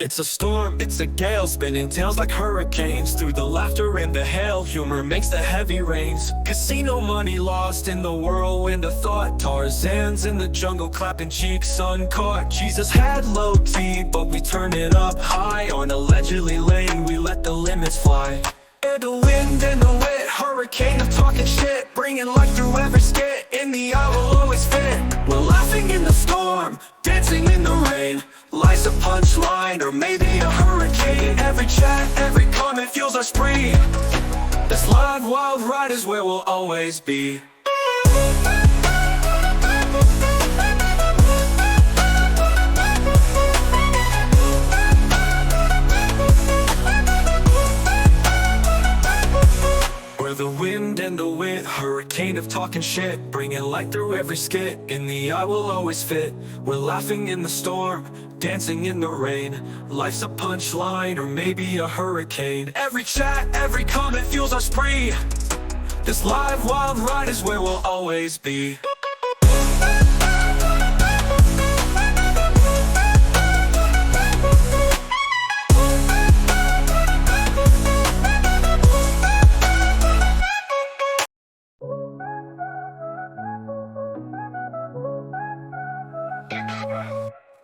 It's a storm, it's a gale, spinning tails like hurricanes. Through the laughter and the hail, humor makes the heavy rains. Casino money lost in the whirlwind of thought. Tarzan's in the jungle, clapping cheeks uncaught. Jesus had low key, but we turn it up high. On allegedly lane, we let the limits fly. And the wind and the wet, hurricane of talking shit, bringing life through every skit. In the eye will always fit. We're laughing in the storm, dancing in the rain. Life's a punchline, or maybe a hurricane. Every chat, every comment fuels our spree. This live wild ride is where we'll always be. We're the wind and the wit, hurricane of talking shit, bringing light through every skit. In the eye will always fit. We're laughing in the storm, dancing in the rain. Life's a punchline, or maybe a hurricane. Every chat, every comment fuels our spree. This live wild ride is where we'll always be.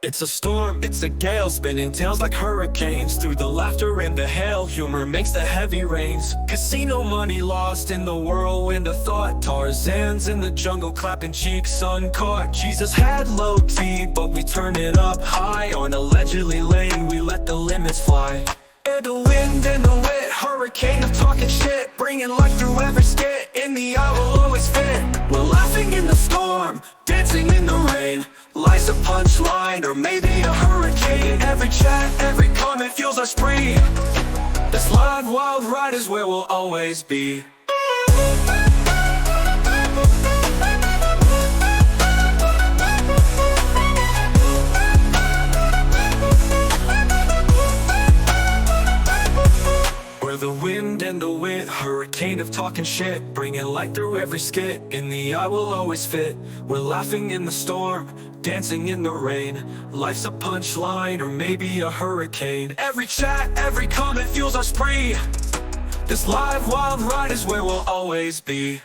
It's a storm, it's a gale, spinning tails like hurricanes. Through the laughter and the hail, humor makes the heavy rains. Casino money lost in the whirlwind of thought. Tarzan's in the jungle, clapping cheeks uncaught. Jesus had low key, but we turn it up high. On allegedly lane, we let the limits fly. And the wind and the wet, hurricane of talking shit, bringing life through every skit. In the eye will always fit. We're laughing in the storm, dancing in the rain. Life's a punchline, or maybe a hurricane. Every chat, every comment fuels our spree. This live wild ride is where we'll always be. We're the wind and the wit, hurricane of talking shit, bringing light through every skit. In the eye will always fit. We're laughing in the storm, dancing in the rain. Life's a punchline, or maybe a hurricane. Every chat, every comment fuels our spree. This live wild ride is where we'll always be.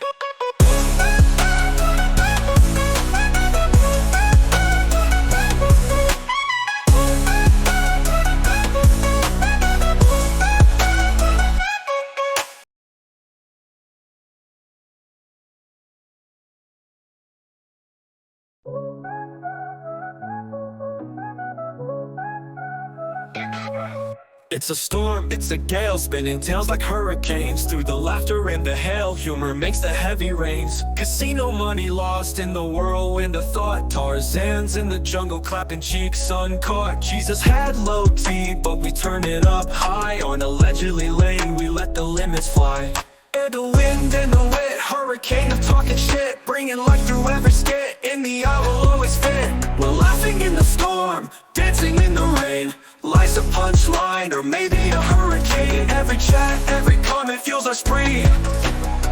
It's a storm, it's a gale, spinning tails like hurricanes. Through the laughter and the hail, humor makes the heavy rains. Casino money lost in the whirlwind of thought. Tarzan's in the jungle, clapping cheeks uncaught. Jesus had low key, but we turn it up high. On allegedly lane, we let the limits fly. And the wind and the wet, hurricane of talking shit, bringing life through every skit. In the eye will always fit. We're laughing in the storm, dancing in the rain. Life's a punchline, or maybe a hurricane. Every chat, every comment fuels our spree.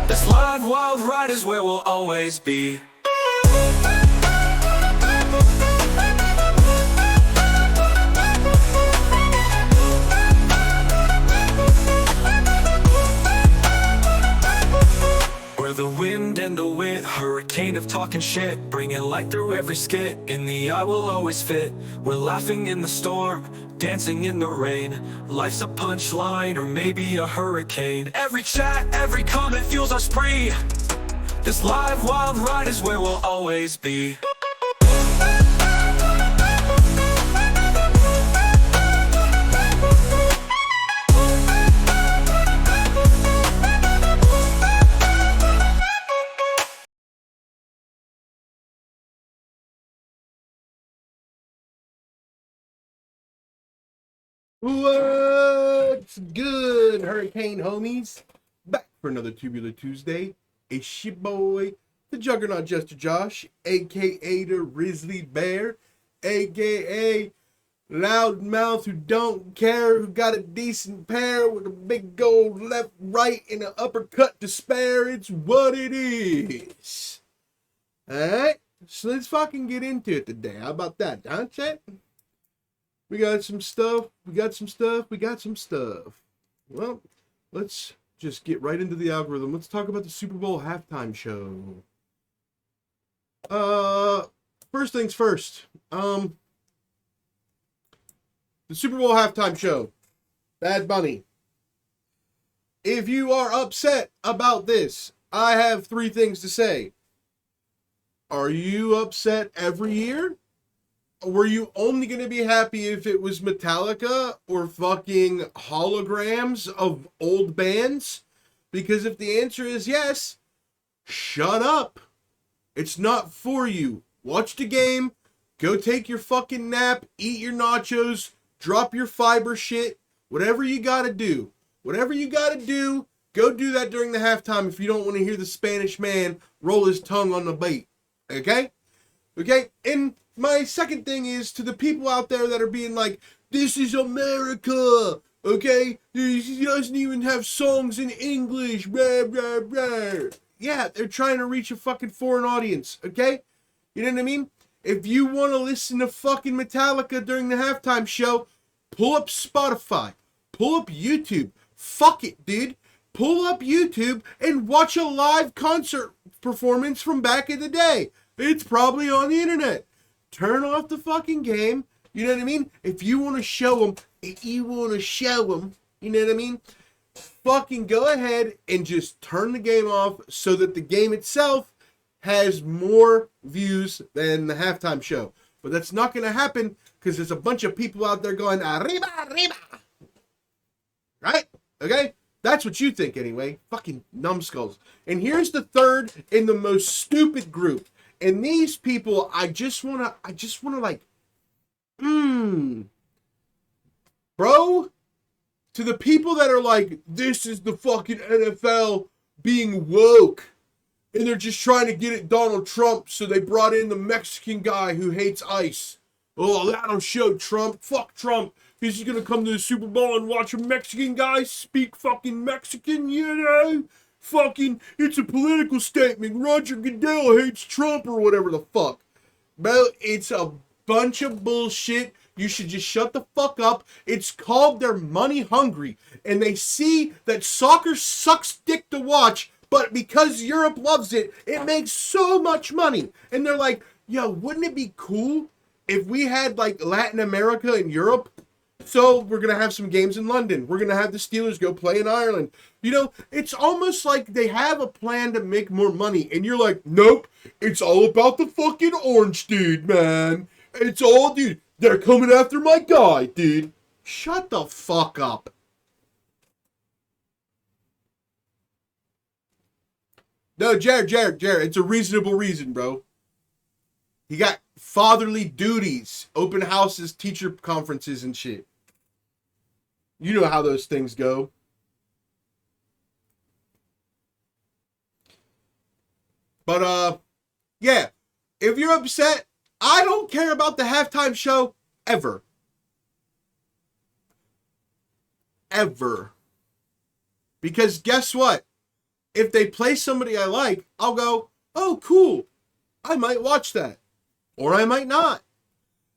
This live wild ride is where we'll always be. We're the wind and the wit, hurricane of talking shit, bringing light through every skit. In the eye will always fit. We're laughing in the storm, dancing in the rain. Life's a punchline, or maybe a hurricane. Every chat, every comment fuels our spree. This live wild ride is where we'll always be. What's good, Hurricane homies? Back for another Tubular Tuesday. It's your boy, the Juggernaut Jester Josh, aka the Grizzly Bear, aka Loudmouth who don't care, who got a decent pair with a big gold left, right, and an uppercut to spare. It's what it is. Alright, so let's fucking get into it today. How about that, huh, chat? We got some stuff. We got some stuff. We got some stuff. Well, let's just get right into the algorithm. Let's talk about the Super Bowl halftime show. First things first. The Super Bowl halftime show. Bad Bunny. If you are upset about this, I have 3 things to say. Are you upset every year? Were you only going to be happy if it was Metallica or fucking holograms of old bands? Because if the answer is yes, shut up. It's not for you. Watch the game, go take your fucking nap, eat your nachos, drop your fiber shit, whatever you gotta do. Whatever you gotta do, go do that during the halftime if you don't want to hear the Spanish man roll his tongue on the beat. Okay? Okay? And my second thing is to the people out there that are being like, this is America, okay? He doesn't even have songs in English, blah, blah, blah. Yeah, they're trying to reach a fucking foreign audience, okay? You know what I mean? If you want to listen to fucking Metallica during the halftime show, pull up Spotify, pull up YouTube. Fuck it, dude. Pull up YouTube and watch a live concert performance from back in the day. It's probably on the internet. Turn off the fucking game. You know what I mean? If you want to show them, you know what I mean? Fucking go ahead and just turn the game off so that the game itself has more views than the halftime show. But that's not going to happen because there's a bunch of people out there going, arriba, arriba. Right? Okay? That's what you think anyway. Fucking numbskulls. And here's the third and the most stupid group. And these people, I just wanna like, bro, to the people that are like, this is the fucking NFL being woke. And they're just trying to get at Donald Trump, so they brought in the Mexican guy who hates ICE. Oh, that'll show Trump. Fuck Trump. He's just gonna come to the Super Bowl and watch a Mexican guy speak fucking Mexican, you know? Fucking, it's a political statement. Roger Goodell hates Trump or whatever the fuck. Bro, it's a bunch of bullshit. You should just shut the fuck up. It's called they're money hungry. And they see that soccer sucks dick to watch, but because Europe loves it, it makes so much money. And they're like, yo, wouldn't it be cool if we had like Latin America and Europe? So we're going to have some games in London. We're going to have the Steelers go play in Ireland. You know, it's almost like they have a plan to make more money. And you're like, nope, it's all about the fucking orange dude, man. It's all, dude, they're coming after my guy, dude. Shut the fuck up. No, Jared, it's a reasonable reason, bro. He got fatherly duties, open houses, teacher conferences and shit. You know how those things go. But, yeah. If you're upset, I don't care about the halftime show ever. Ever. Because guess what? If they play somebody I like, I'll go, oh, cool. I might watch that. Or I might not.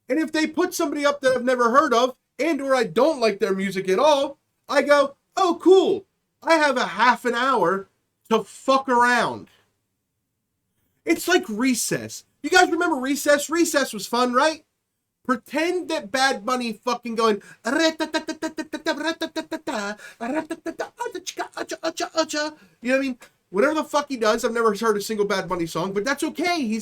And if they put somebody up that I've never heard of, and or I don't like their music at all, I go, oh, cool. I have a half an hour to fuck around. It's like Recess. You guys remember Recess? Recess was fun, right? Pretend that Bad Bunny fucking going, you know what I mean? Whatever the fuck he does, I've never heard a single Bad Bunny song, but that's okay.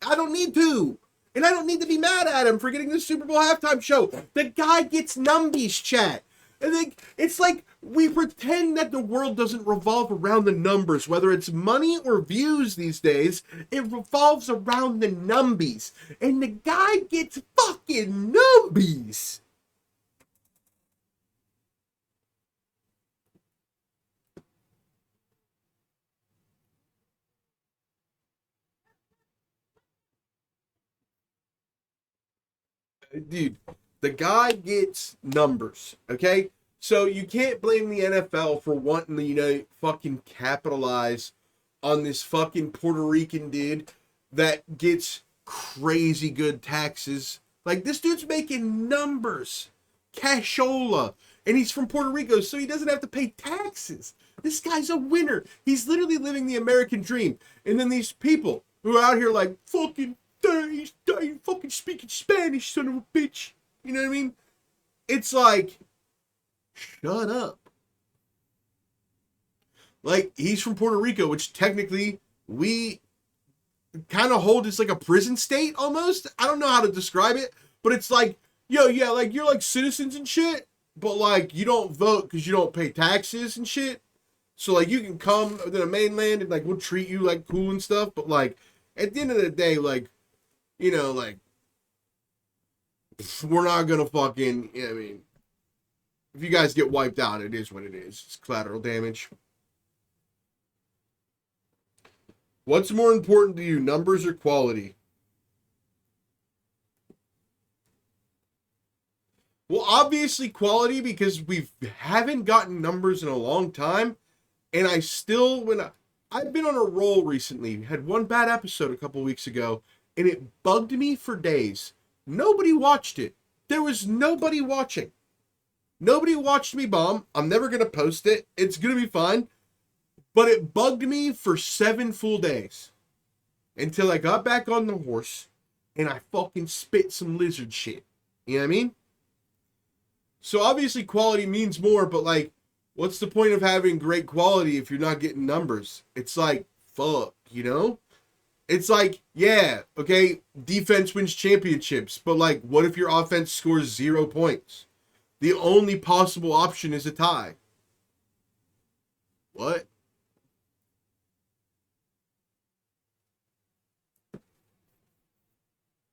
I don't need to. And I don't need to be mad at him for getting the Super Bowl halftime show. The guy gets numbies, chat. And it's like we pretend that the world doesn't revolve around the numbers, whether it's money or views these days. It revolves around the numbies. And the guy gets fucking numbies. Dude, the guy gets numbers, okay? So you can't blame the NFL for wanting to, fucking capitalize on this fucking Puerto Rican dude that gets crazy good taxes Like, this dude's making numbers. Cashola. And he's from Puerto Rico, so he doesn't have to pay taxes. This guy's a winner. He's literally living the American dream. And then these people who are out here like, fucking, he's fucking speaking Spanish, son of a bitch. You know what I mean? It's like, shut up. Like, he's from Puerto Rico, which technically we kind of hold as like a prison state almost. I don't know how to describe it, but it's like, yo, yeah, like you're like citizens and shit, but like you don't vote because you don't pay taxes and shit. So like you can come to the mainland and like we'll treat you like cool and stuff, but like at the end of the day, like, you know, like we're not gonna fucking, you know what I mean, if you guys get wiped out, it is what it is. It's collateral damage. What's more important to you, numbers or quality? Well, obviously quality, because we haven't gotten numbers in a long time. And I still, I've been on a roll recently, had one bad episode a couple weeks ago, and it bugged me for days. Nobody watched it. There was nobody watching. Nobody watched me bomb. I'm never going to post it. It's going to be fine. But it bugged me for 7 full days. Until I got back on the horse and I fucking spit some lizard shit. You know what I mean? So obviously quality means more, but like, what's the point of having great quality if you're not getting numbers? It's like, fuck, you know? It's like, yeah, okay, defense wins championships, but like, what if your offense scores 0 points? The only possible option is a tie. What?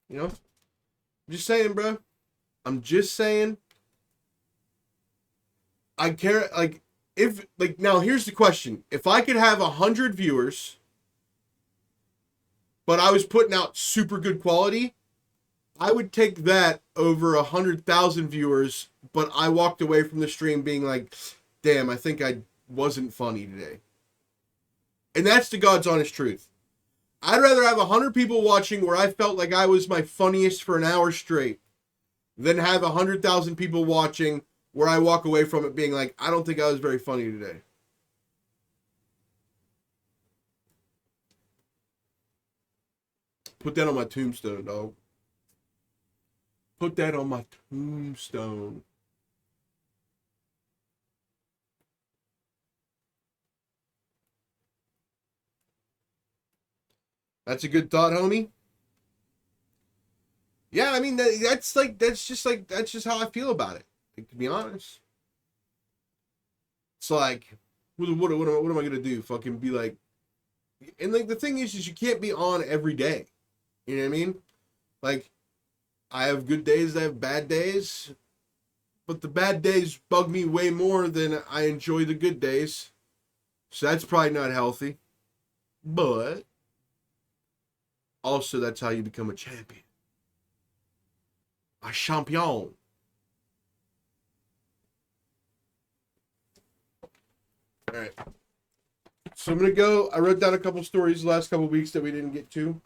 You know? I'm just saying, bro. I'm just saying. I care, like, if, like, now here's the question. If I could have 100 viewers, but I was putting out super good quality, I would take that over 100,000 viewers, but I walked away from the stream being like, damn, I think I wasn't funny today. And that's the God's honest truth. I'd rather have 100 people watching where I felt like I was my funniest for an hour straight than have 100,000 people watching where I walk away from it being like, I don't think I was very funny today. Put that on my tombstone, dog. Put that on my tombstone. That's a good thought, homie. Yeah, I mean, that's just how I feel about it. Like, to be honest, it's like, what am I gonna do? Fucking be like, and like the thing is you can't be on every day. You know what I mean? Like, I have good days, I have bad days, but the bad days bug me way more than I enjoy the good days. So that's probably not healthy. But also, that's how you become a champion. A champion. Alright. So I'm going to go. I wrote down a couple stories the last couple weeks that we didn't get to.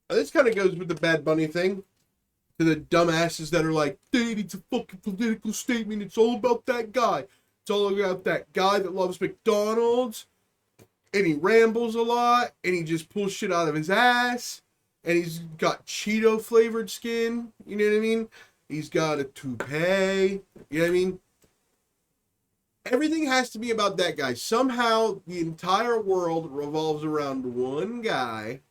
This kind of goes with the Bad Bunny thing. To the dumbasses that are like, dude, it's a fucking political statement. It's all about that guy. It's all about that guy that loves McDonald's. And he rambles a lot. And he just pulls shit out of his ass. And he's got Cheeto flavored skin. You know what I mean? He's got a toupee. You know what I mean? Everything has to be about that guy. Somehow, the entire world revolves around one guy.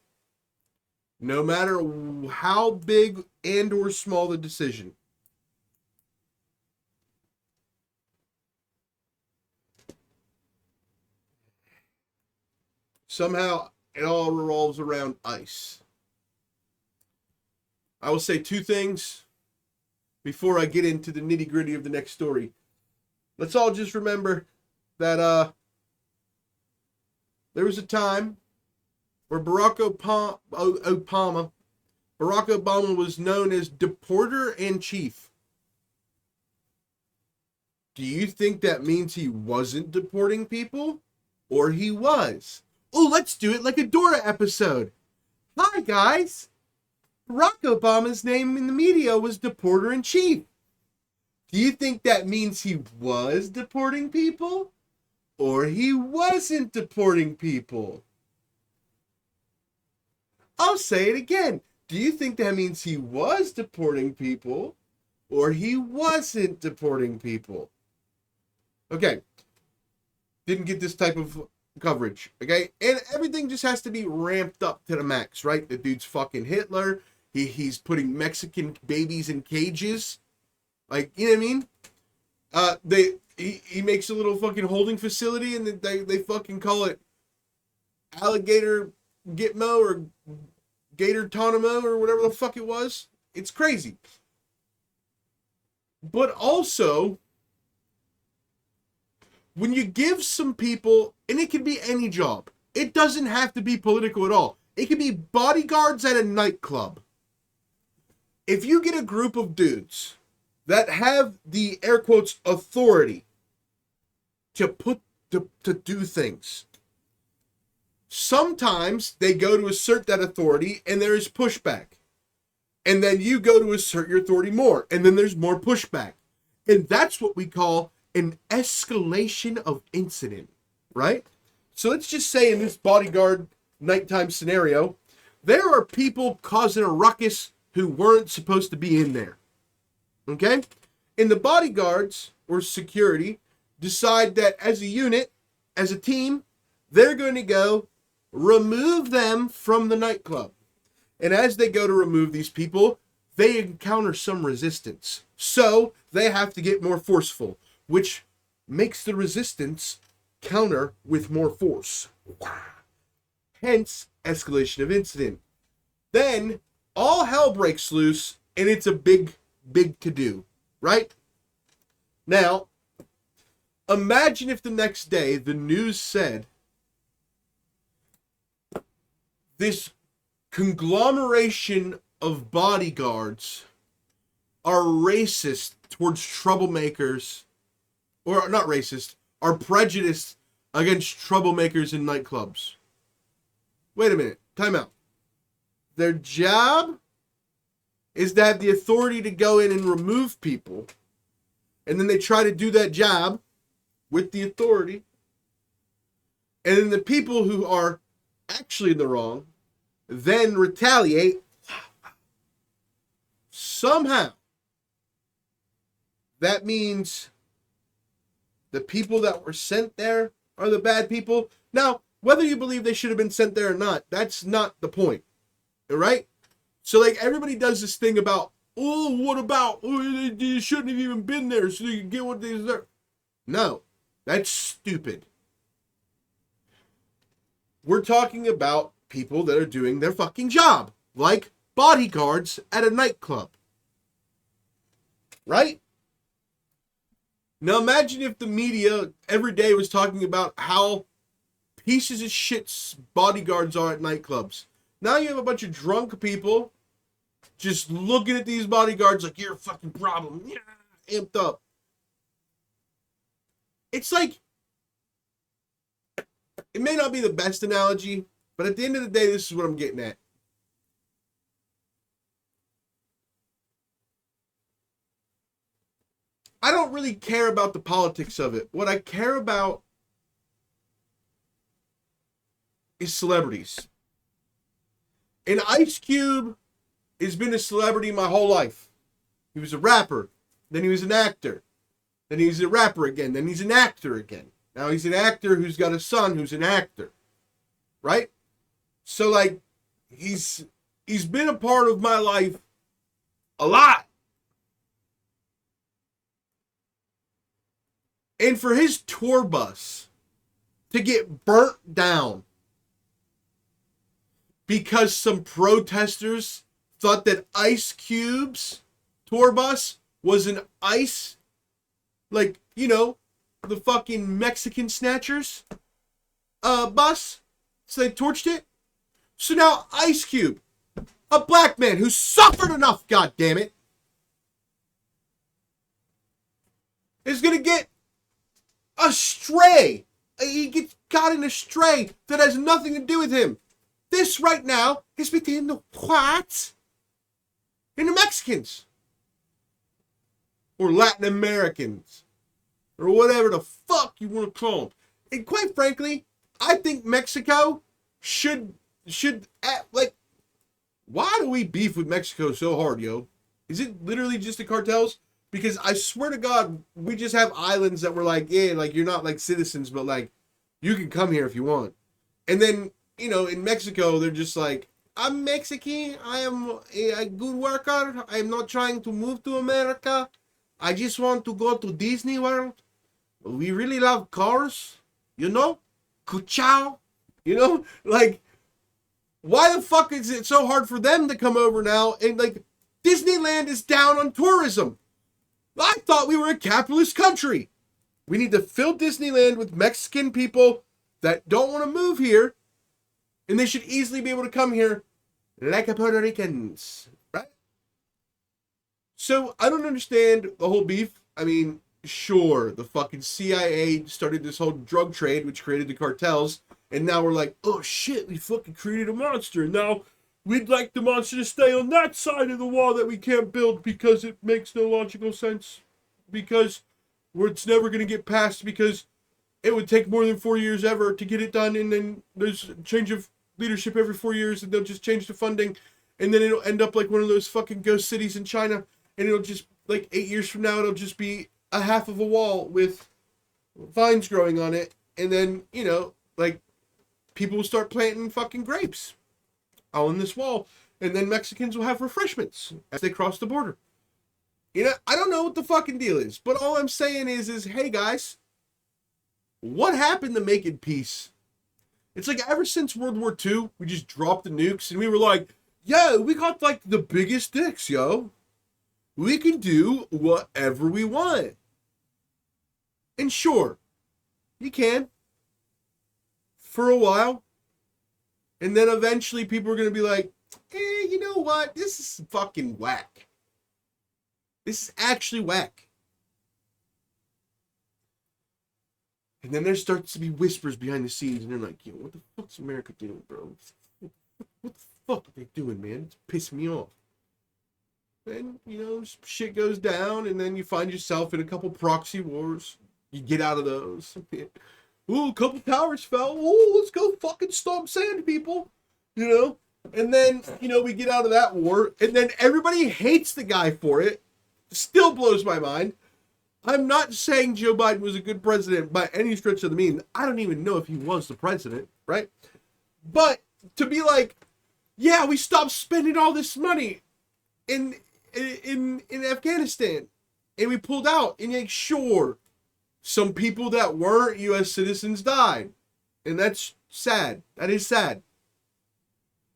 No matter how big and or small the decision. Somehow, it all revolves around ice. I will say 2 things before I get into the nitty-gritty of the next story. Let's all just remember that there was a time where Barack Obama was known as Deporter-in-Chief. Do you think that means he wasn't deporting people? Or he was? Oh, let's do it like a Dora episode. Hi, guys. Barack Obama's name in the media was Deporter in Chief. Do you think that means he was deporting people? Or he wasn't deporting people? I'll say it again. Do you think that means he was deporting people? Or he wasn't deporting people? Okay. Didn't get this type of coverage. Okay? And everything just has to be ramped up to the max, right? The dude's fucking Hitler. He's putting Mexican babies in cages. Like, you know what I mean? He makes a little fucking holding facility and they fucking call it Alligator Gitmo or Gator Tonimo or whatever the fuck it was. It's crazy. But also, when you give some people, and it can be any job, it doesn't have to be political at all. It can be bodyguards at a nightclub. If you get a group of dudes that have the air quotes authority to do things, sometimes they go to assert that authority and there is pushback. And then you go to assert your authority more, and then there's more pushback. And that's what we call an escalation of incident, right? So let's just say in this bodyguard nighttime scenario, there are people causing a ruckus who weren't supposed to be in there. Okay? And the bodyguards or security decide that as a unit, as a team, they're going to go remove them from the nightclub. And as they go to remove these people, they encounter some resistance. So they have to get more forceful, which makes the resistance counter with more force. Hence, escalation of incident. Then all hell breaks loose, and it's a big to-do, right? Now, imagine if the next day the news said this conglomeration of bodyguards are racist towards troublemakers, or not racist, are prejudiced against troublemakers in nightclubs. Wait a minute, time out. Their job is to have the authority to go in and remove people, and then they try to do that job with the authority, and then the people who are actually in the wrong then retaliate. Somehow that means the people that were sent there are the bad people. Now, whether you believe they should have been sent there or not, that's not the point. All right? So, like, everybody does this thing about, oh, what about, oh, they shouldn't have even been there so they can get what they deserve. No, that's stupid. We're talking about people that are doing their fucking job, like bodyguards at a nightclub. Right? Now imagine if the media every day was talking about how pieces of shit bodyguards are at nightclubs. Now you have a bunch of drunk people just looking at these bodyguards like, you're a fucking problem. Yeah, amped up. It's like, it may not be the best analogy, but at the end of the day, this is what I'm getting at. I don't really care about the politics of it. What I care about is celebrities. And Ice Cube has been a celebrity my whole life. He was a rapper. Then he was an actor. Then he's a rapper again. Then he's an actor again. Now he's an actor who's got a son who's an actor. Right? So, like, he's been a part of my life a lot. And for his tour bus to get burnt down because some protesters thought that Ice Cube's tour bus was an ice, like, you know, the fucking Mexican snatchers bus. So they torched it. So now Ice Cube, a black man who suffered enough, goddammit, is gonna get a stray. He gets caught in a stray that has nothing to do with him. This right now is between the whites and the Mexicans. Or Latin Americans. Or whatever the fuck you want to call them. And quite frankly, I think Mexico should like, why do we beef with Mexico so hard, yo? Is it literally just the cartels? Because I swear to God, we just have islands that were like, yeah, like you're not like citizens, but like you can come here if you want. And then, you know, in Mexico, they're just like, I'm Mexican. I am a good worker. I'm not trying to move to America. I just want to go to Disney World. We really love cars, you know? Kuchao, you know? Like, why the fuck is it so hard for them to come over now? And like, Disneyland is down on tourism. I thought we were a capitalist country. We need to fill Disneyland with Mexican people that don't want to move here. And they should easily be able to come here like a Puerto Ricans, right? So I don't understand the whole beef. I mean, sure, the fucking CIA started this whole drug trade, which created the cartels. And now we're like, oh shit, we fucking created a monster. And now we'd like the monster to stay on that side of the wall that we can't build because it makes no logical sense. Because it's never going to get passed because it would take more than 4 years ever to get it done. And then there's a change of leadership every 4 years and they'll just change the funding. And then it'll end up like one of those fucking ghost cities in China. And it'll just, like 8 years from now, it'll just be a half of a wall with vines growing on it. And then, you know, like, people will start planting fucking grapes on this wall. And then Mexicans will have refreshments as they cross the border. You know, I don't know what the fucking deal is. But all I'm saying is hey guys, what happened to making peace? It's like ever since World War II, we just dropped the nukes and we were like, yo, we got like the biggest dicks, yo. We can do whatever we want. And sure, you can. For a while. And then eventually people are going to be like, you know what? This is fucking whack. This is actually whack. And then there starts to be whispers behind the scenes, and they're like, yo, what the fuck's America doing, bro? What the fuck are they doing, man? It's pissing me off. And, you know, shit goes down, and then you find yourself in a couple proxy wars. You get out of those. Ooh, a couple towers fell. Ooh, let's go fucking stomp sand, people. You know? And then, you know, we get out of that war, and then everybody hates the guy for it. Still blows my mind. I'm not saying Joe Biden was a good president by any stretch of the means. I don't even know if he was the president, right? But to be like, yeah, we stopped spending all this money in Afghanistan, and we pulled out, and like, sure, some people that weren't U.S. citizens died, and that's sad. That is sad.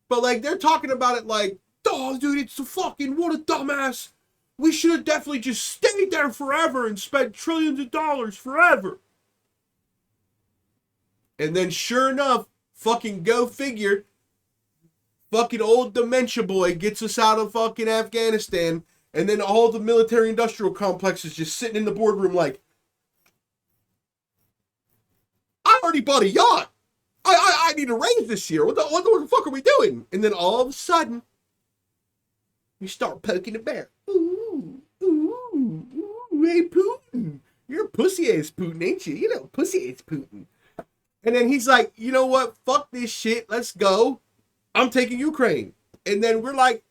But like, they're talking about it like, oh, dude, it's a fucking, what a dumbass. We should have definitely just stayed there forever and spent trillions of dollars forever. And then sure enough, fucking go figure, fucking old dementia boy gets us out of fucking Afghanistan, and then all the military industrial complexes just sitting in the boardroom like, I already bought a yacht. I need a raise this year. What the fuck are we doing? And then all of a sudden, you start poking the bear. Ooh, hey Putin. You're a pussy-ass Putin, ain't you? You know, pussy-ass Putin. And then he's like, you know what? Fuck this shit. Let's go. I'm taking Ukraine. And then we're like,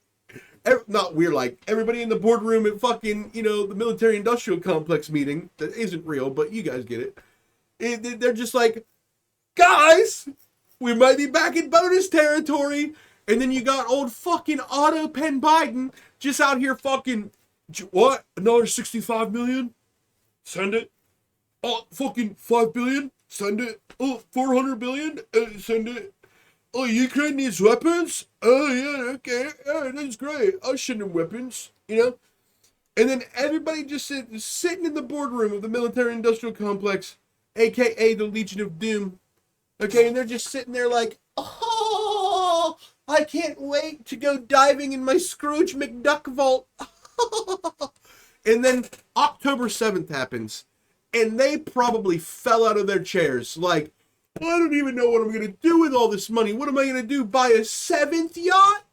everybody in the boardroom at fucking, you know, the military industrial complex meeting that isn't real, but you guys get it. They're just like, guys, we might be back in bonus territory. And then you got old fucking Otto Penn Biden just out here fucking, what? Another 65 million? Send it. Oh, fucking 5 billion? Send it. Oh, 400 billion? Send it. Oh, Ukraine needs weapons? Oh, yeah, okay. Oh, that's great. I'll send them weapons, you know? And then everybody just sitting in the boardroom of the military industrial complex, aka the Legion of Doom. Okay, and they're just sitting there like, oh, I can't wait to go diving in my Scrooge McDuck vault. And then October 7th happens, and they probably fell out of their chairs like, I don't even know what I'm going to do with all this money. What am I going to do? Buy a 7th yacht?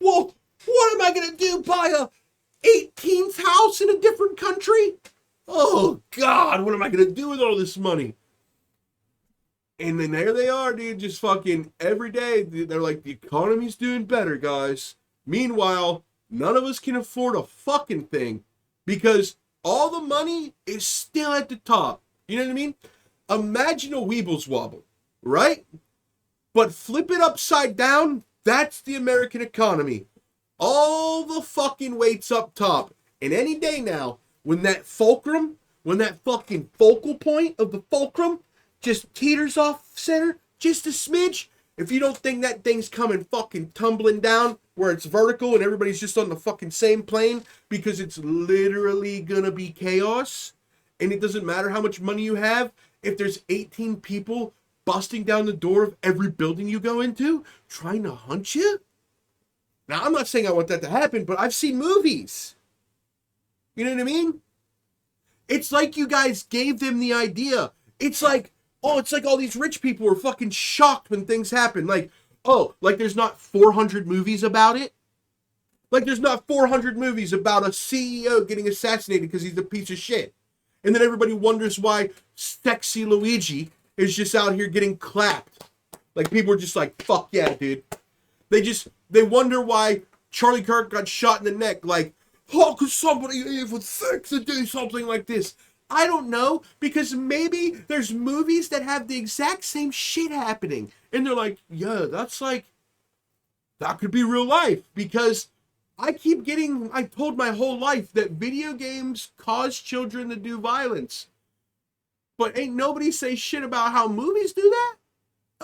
Well, what am I going to do? Buy a 18th house in a different country? Oh, God, what am I going to do with all this money? And then there they are, dude, just fucking every day. They're like, the economy's doing better, guys. Meanwhile, none of us can afford a fucking thing because all the money is still at the top. You know what I mean? Imagine a Weebles Wobble, right? But flip it upside down, that's the American economy. All the fucking weights up top. And any day now, when that fulcrum, when that fucking focal point of the fulcrum just teeters off center, just a smidge, if you don't think that thing's coming fucking tumbling down where it's vertical and everybody's just on the fucking same plane because it's literally gonna be chaos, and it doesn't matter how much money you have, if there's 18 people busting down the door of every building you go into trying to hunt you. Now, I'm not saying I want that to happen, but I've seen movies. You know what I mean? It's like you guys gave them the idea. It's like, oh, it's like all these rich people are fucking shocked when things happen. Like, oh, like there's not 400 movies about it? Like there's not 400 movies about a CEO getting assassinated because he's a piece of shit. And then everybody wonders why Sexy Luigi is just out here getting clapped. Like people are just like, fuck yeah, dude. They wonder why Charlie Kirk got shot in the neck. Like, how could somebody even think to do something like this? I don't know, because maybe there's movies that have the exact same shit happening. And they're like, yeah, that's like, that could be real life. Because I told my whole life that video games cause children to do violence. But ain't nobody say shit about how movies do that?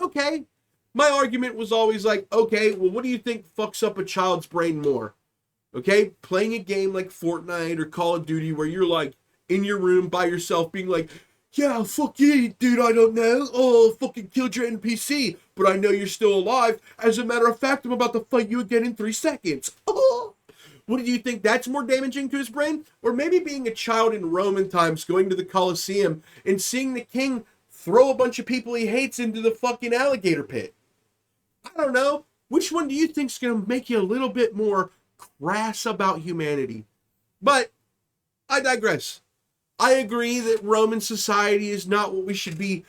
Okay. My argument was always like, okay, well, what do you think fucks up a child's brain more? Okay, playing a game like Fortnite or Call of Duty where you're like in your room by yourself being like, yeah, fuck you, dude, I don't know. Oh, fucking killed your NPC, but I know you're still alive. As a matter of fact, I'm about to fight you again in 3 seconds. Oh. What do you think that's more damaging to his brain? Or maybe being a child in Roman times, going to the Colosseum and seeing the king throw a bunch of people he hates into the fucking alligator pit? I don't know. Which one do you think's going to make you a little bit more crass about humanity? But I digress. I agree that Roman society is not what we should be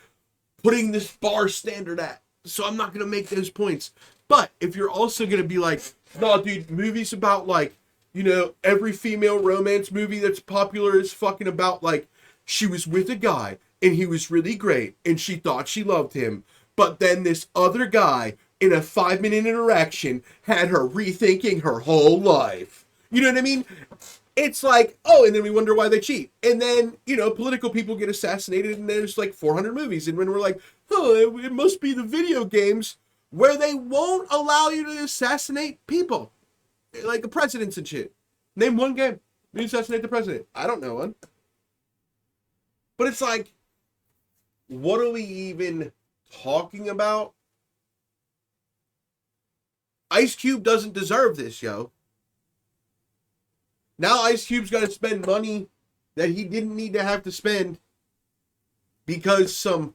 putting this bar standard at. So I'm not going to make those points. But if you're also going to be like, no, dude, movies about like, you know, every female romance movie that's popular is fucking about like, she was with a guy and he was really great and she thought she loved him. But then this other guy in a 5-minute interaction had her rethinking her whole life. You know what I mean? It's like, oh, and then we wonder why they cheat. And then, you know, political people get assassinated and there's like 400 movies. And when we're like, oh, it must be the video games where they won't allow you to assassinate people. Like the presidents and shit. Name one game. You assassinate the president. I don't know one. But it's like, what are we even talking about? Ice Cube doesn't deserve this, yo. Now Ice Cube's got to spend money that he didn't need to have to spend because some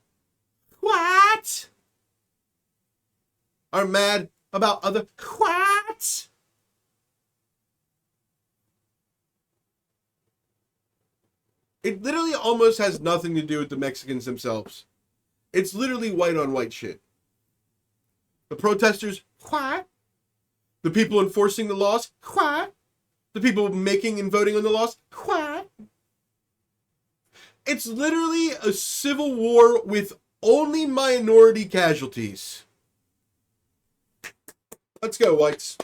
what are mad about other what? It literally almost has nothing to do with the Mexicans themselves. It's literally white on white shit. The protesters, what? The people enforcing the laws, what? The people making and voting on the laws, what? It's literally a civil war with only minority casualties. Let's go, whites.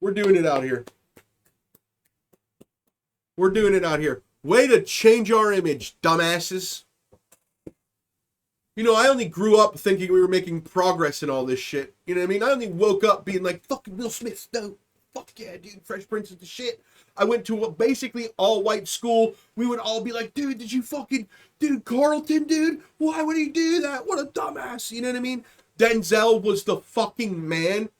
We're doing it out here. We're doing it out here. Way to change our image, dumbasses. You know, I only grew up thinking we were making progress in all this shit. You know what I mean? I only woke up being like, fucking Will Smith, no. Fuck yeah, dude, Fresh Prince is the shit. I went to a basically all-white school. We would all be like, dude, did you fucking, dude, Carlton, dude? Why would he do that? What a dumbass. You know what I mean? Denzel was the fucking man.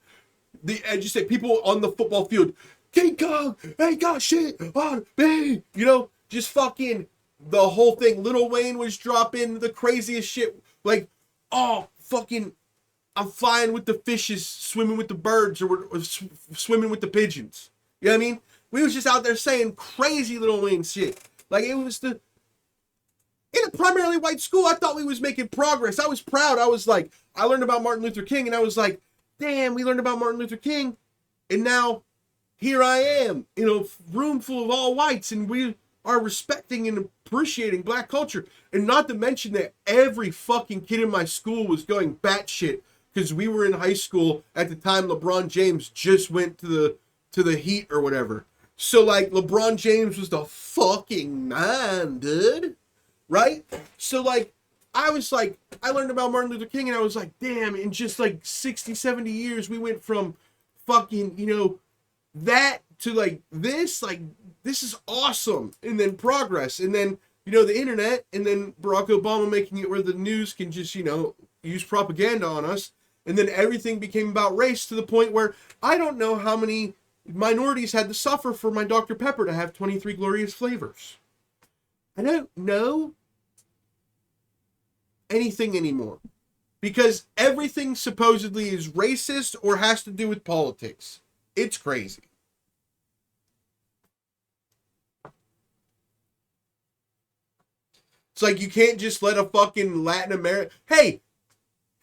I just say people on the football field, King Kong ain't got shit on me. You know, just fucking the whole thing. Lil Wayne was dropping the craziest shit. Like, oh, fucking, I'm flying with the fishes, swimming with the birds, or swimming with the pigeons. You know what I mean? We was just out there saying crazy Little Wayne shit. Like, it was in a primarily white school, I thought we was making progress. I was proud. I was like, I learned about Martin Luther King, and I was like, damn, we learned about Martin Luther King, and now here I am in a room full of all whites, and we are respecting and appreciating black culture. And not to mention that every fucking kid in my school was going batshit because we were in high school at the time LeBron James just went to the Heat or whatever. So, like, LeBron James was the fucking man, dude. Right? So, like, I was like, I learned about Martin Luther King, and I was like, damn, in just, like, 60, 70 years, we went from fucking, you know, that to, like, this is awesome. And then progress. And then, you know, the internet, and then Barack Obama making it where the news can just, you know, use propaganda on us. And then everything became about race to the point where I don't know how many minorities had to suffer for my Dr. Pepper to have 23 glorious flavors. I don't know anything anymore. Because everything supposedly is racist or has to do with politics. It's crazy. It's like you can't just let a fucking Latin America... Hey,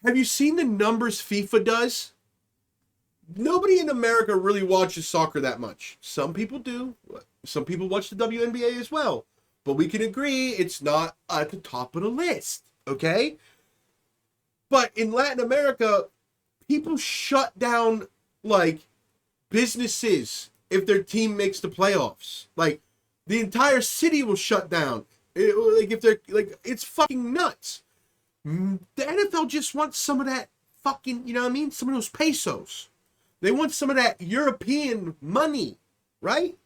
have you seen the numbers FIFA does? Nobody in America really watches soccer that much. Some people do. Some people watch the WNBA as well. But we can agree it's not at the top of the list. Okay? But in Latin America, people shut down, like, businesses if their team makes the playoffs. Like, the entire city will shut down. It's fucking nuts. The NFL just wants some of that fucking, you know what I mean? Some of those pesos. They want some of that European money, right?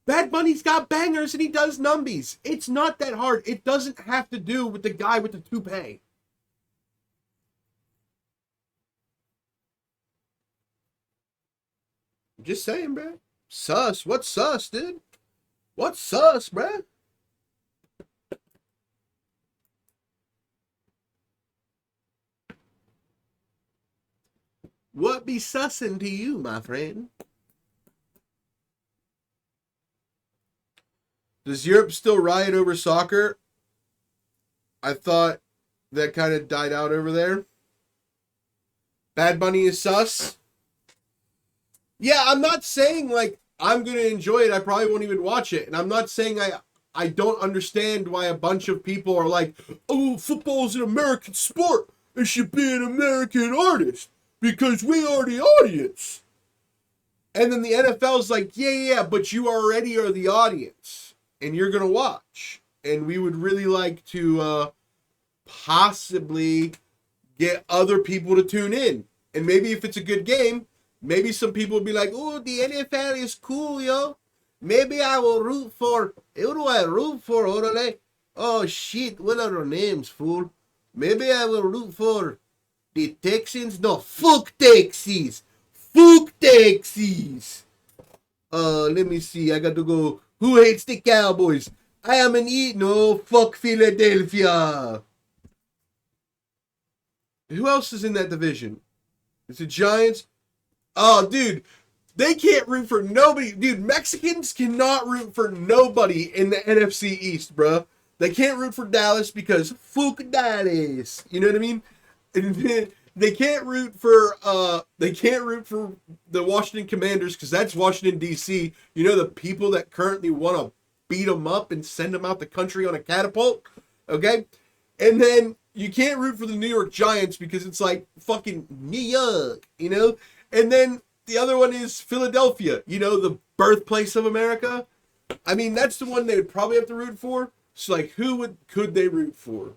Bad Bunny's got bangers and he does numbies. It's not that hard. It doesn't have to do with the guy with the toupee. I'm just saying, bruh. Sus. What's sus, dude? What's sus, bruh? What be sussing to you, my friend? Does Europe still riot over soccer? I thought that kind of died out over there. Bad Bunny is sus. Yeah, I'm not saying, like, I'm going to enjoy it. I probably won't even watch it. And I'm not saying I don't understand why a bunch of people are like, oh, football's an American sport. It should be an American artist. Because we are the audience. And then the NFL's like, yeah, but you already are the audience. And you're going to watch. And we would really like to possibly get other people to tune in. And maybe if it's a good game, maybe some people will be like, oh, the NFL is cool, yo. Maybe I will root for... Who do I root for, orale? Oh, shit, what are their names, fool? Maybe I will root for... the Texans? No, fuck Texas. Fuck Texas. Let me see. I got to go. Who hates the Cowboys? I am an E. No, fuck Philadelphia. Who else is in that division? It's the Giants. Oh, dude. They can't root for nobody. Dude, Mexicans cannot root for nobody in the NFC East, bro. They can't root for Dallas because fuck Dallas. You know what I mean? They can't root for the Washington Commanders because that's Washington D.C. You know, the people that currently want to beat them up and send them out the country on a catapult. Okay, and then you can't root for the New York Giants because it's like fucking New York, you know. And then the other one is Philadelphia. You know, the birthplace of America. I mean, that's the one they would probably have to root for. So like, could they root for?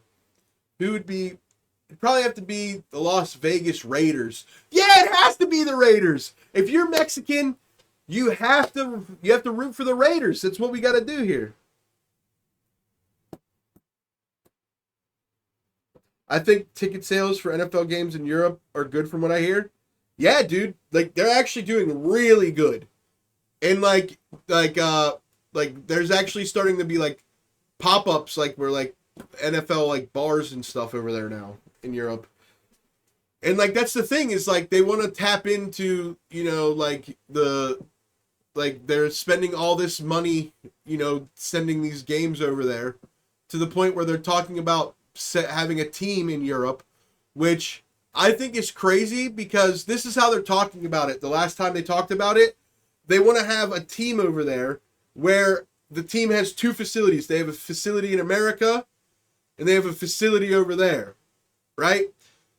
Who would be? It'd probably have to be the Las Vegas Raiders. Yeah, it has to be the Raiders. If you're Mexican, you have to root for the Raiders. That's what we got to do here. I think ticket sales for NFL games in Europe are good from what I hear. Yeah, dude. Like, they're actually doing really good. And like there's actually starting to be like pop-ups like where like NFL like bars and stuff over there now in Europe. And like that's the thing is like they want to tap into, you know, like they're spending all this money, you know, sending these games over there to the point where they're talking about having a team in Europe, which I think is crazy because this is how they're talking about it. The last time they talked about it, they want to have a team over there where the team has two facilities. They have a facility in America and they have a facility over there, right?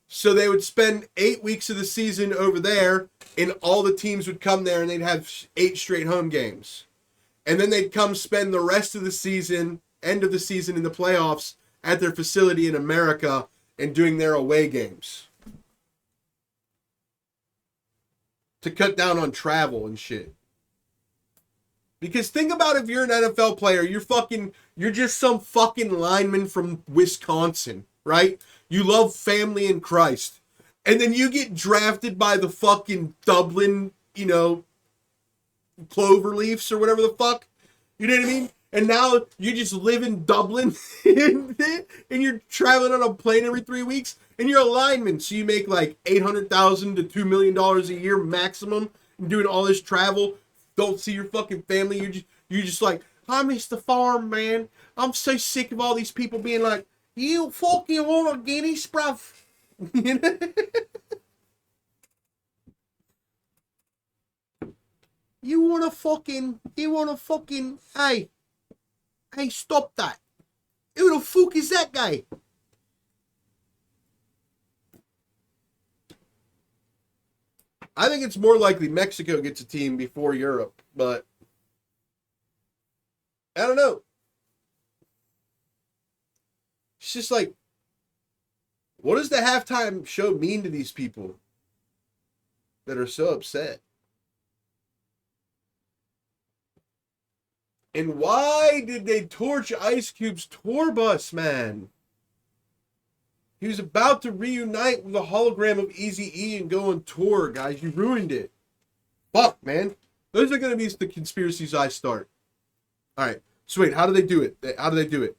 So they would spend 8 weeks of the season over there, and all the teams would come there, and they'd have 8 straight home games. And then they'd come spend the rest of the season, end of the season in the playoffs, at their facility in America and doing their away games. To cut down on travel and shit. Because think about if you're an NFL player, you're just some fucking lineman from Wisconsin, right? You love family in Christ. And then you get drafted by the fucking Dublin, you know, Cloverleafs or whatever the fuck. You know what I mean? And now you just live in Dublin and you're traveling on a plane every 3 weeks and you're a lineman. So you make like $800,000 to $2 million a year maximum and doing all this travel. Don't see your fucking family. You're just like, I miss the farm, man. I'm so sick of all these people being like, you fucking want a guinea, bruv? You want to fucking, hey, stop that. Who the fuck is that guy? I think it's more likely Mexico gets a team before Europe, but I don't know. It's just like, what does the halftime show mean to these people that are so upset? And why did they torch Ice Cube's tour bus, man? He was about to reunite with a hologram of Eazy-E and go on tour, guys. You ruined it. Fuck, man. Those are going to be the conspiracies I start. All right. So wait, how do they do it? How do they do it?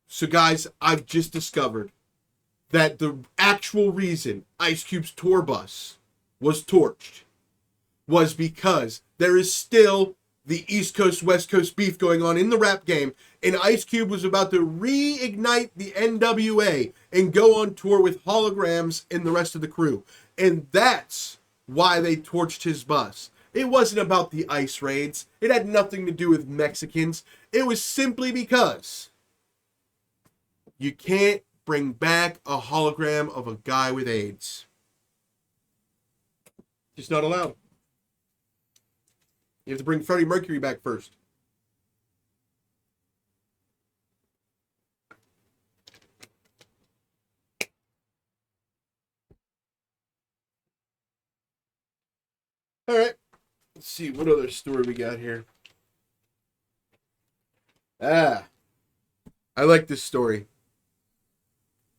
So guys, I've just discovered that the actual reason Ice Cube's tour bus was torched was because there is still the East Coast, West Coast beef going on in the rap game, and Ice Cube was about to reignite the NWA and go on tour with holograms and the rest of the crew. And that's why they torched his bus. It wasn't about the ICE raids. It had nothing to do with Mexicans. It was simply because you can't bring back a hologram of a guy with AIDS. Just not allowed. You have to bring Freddie Mercury back first. All right. Let's see. What other story we got here? I like this story.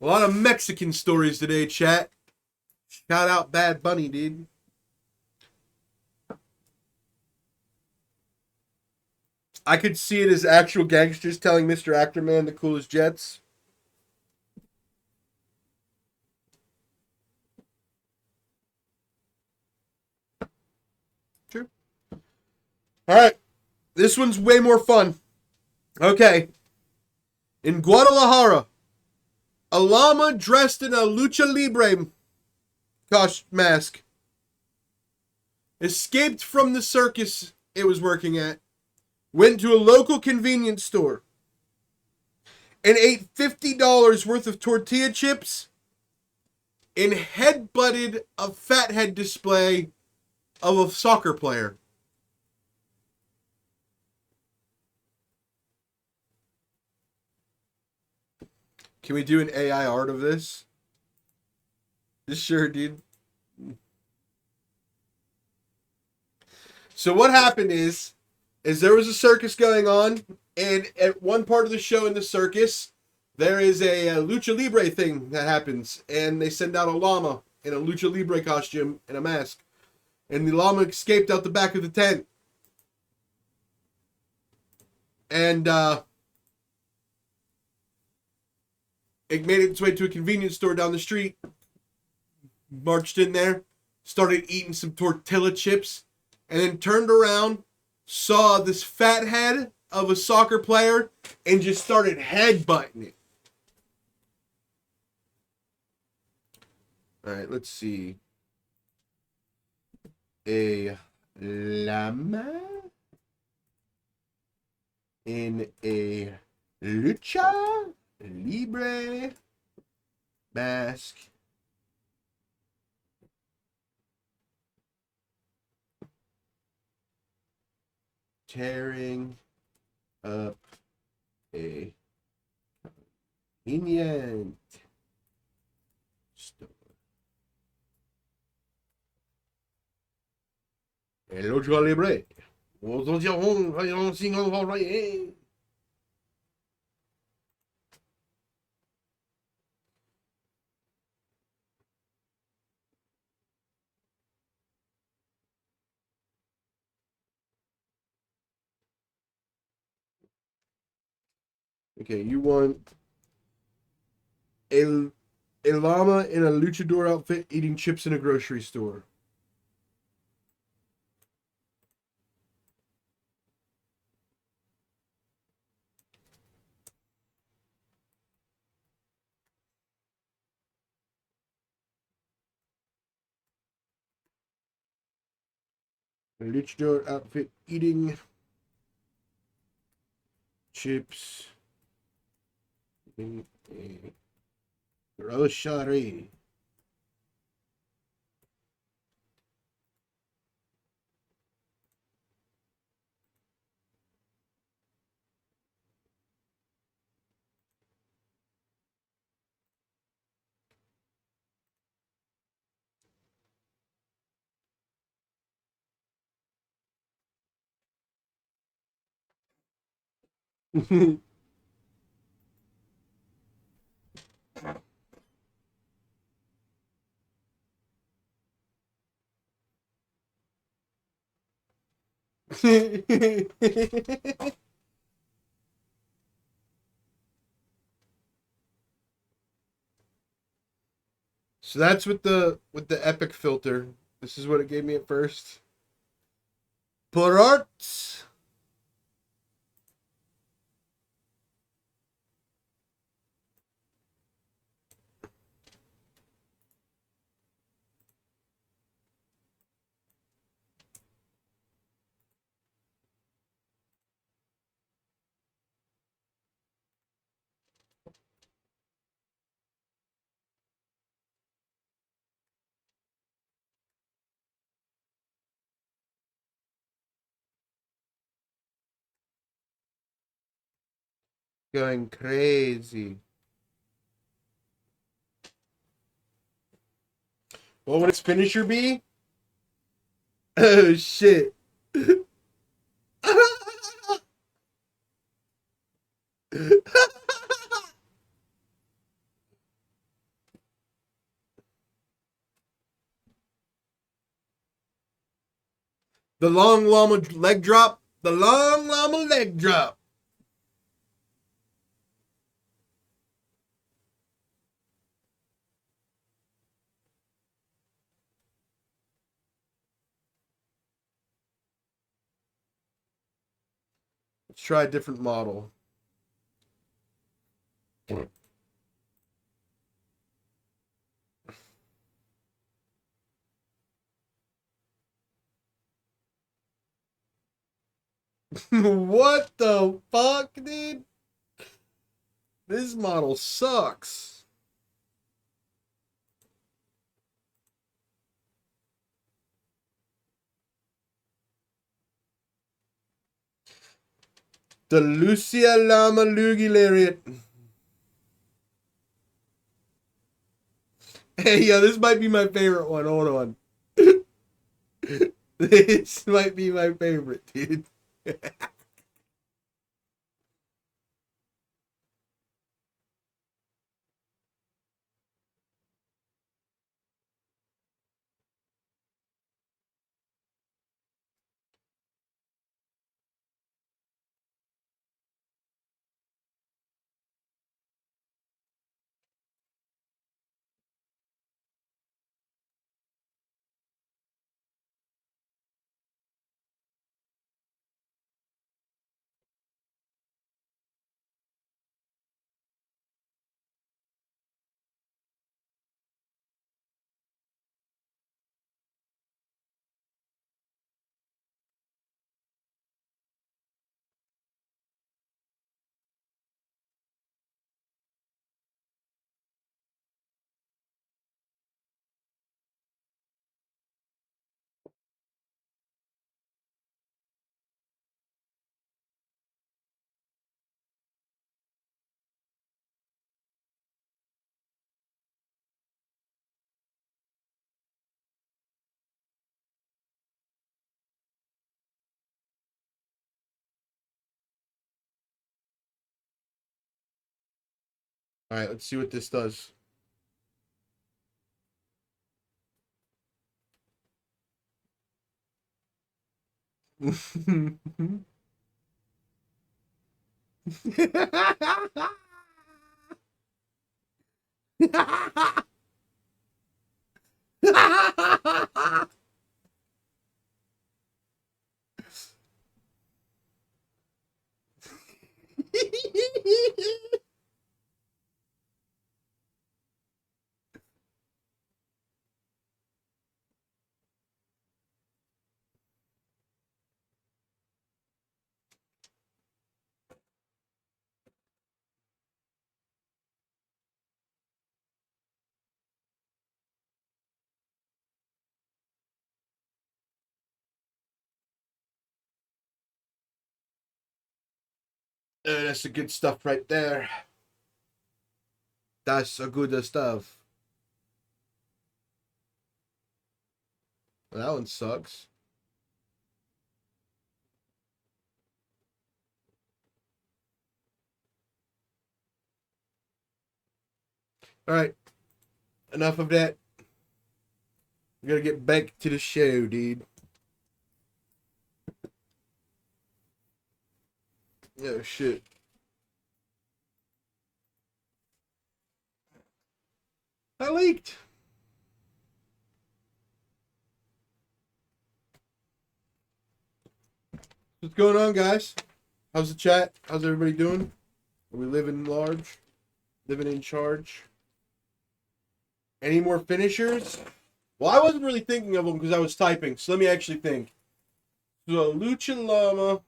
A lot of Mexican stories today, chat. Shout out Bad Bunny, dude. I could see it as actual gangsters telling Mr. Actorman to cool his jets. True. All right. This one's way more fun. Okay. In Guadalajara, a llama dressed in a lucha libre mask escaped from the circus it was working at, went to a local convenience store, and ate $50 worth of tortilla chips and headbutted a fathead display of a soccer player. Can we do an AI art of this? Sure, dude. So what happened is there was a circus going on, and at one part of the show in the circus, there is a lucha libre thing that happens, and they send out a llama in a lucha libre costume and a mask, and the llama escaped out the back of the tent. And it made its way to a convenience store down the street. Marched in there, started eating some tortilla chips, and then turned around, saw this fat head of a soccer player, and just started headbutting it. All right, let's see. A llama in a lucha libre mask. Tearing up a convenient store. El lucha libre. Okay, you want a llama in a luchador outfit eating chips in a grocery store. A luchador outfit eating chips in a grocery. So that's with the epic filter. This is what it gave me at first. Porot. Going crazy. What would its finisher be? Oh shit. The long llama leg drop. The long llama leg drop. Let's try a different model. What the fuck, dude? This model sucks. The Lucia Lama Lugi Lariat. Hey, yo, this might be my favorite one. Hold on. This might be my favorite, dude. All right, let's see what this does. That's the good stuff right there. That's a good stuff. That one sucks. All right. Enough of that. We gotta get back to the show, dude. Oh, shit. I leaked. What's going on, guys? How's the chat? How's everybody doing? Are we living large? Living in charge? Any more finishers? Well, I wasn't really thinking of them because I was typing, so let me actually think. So, Lucha Llama.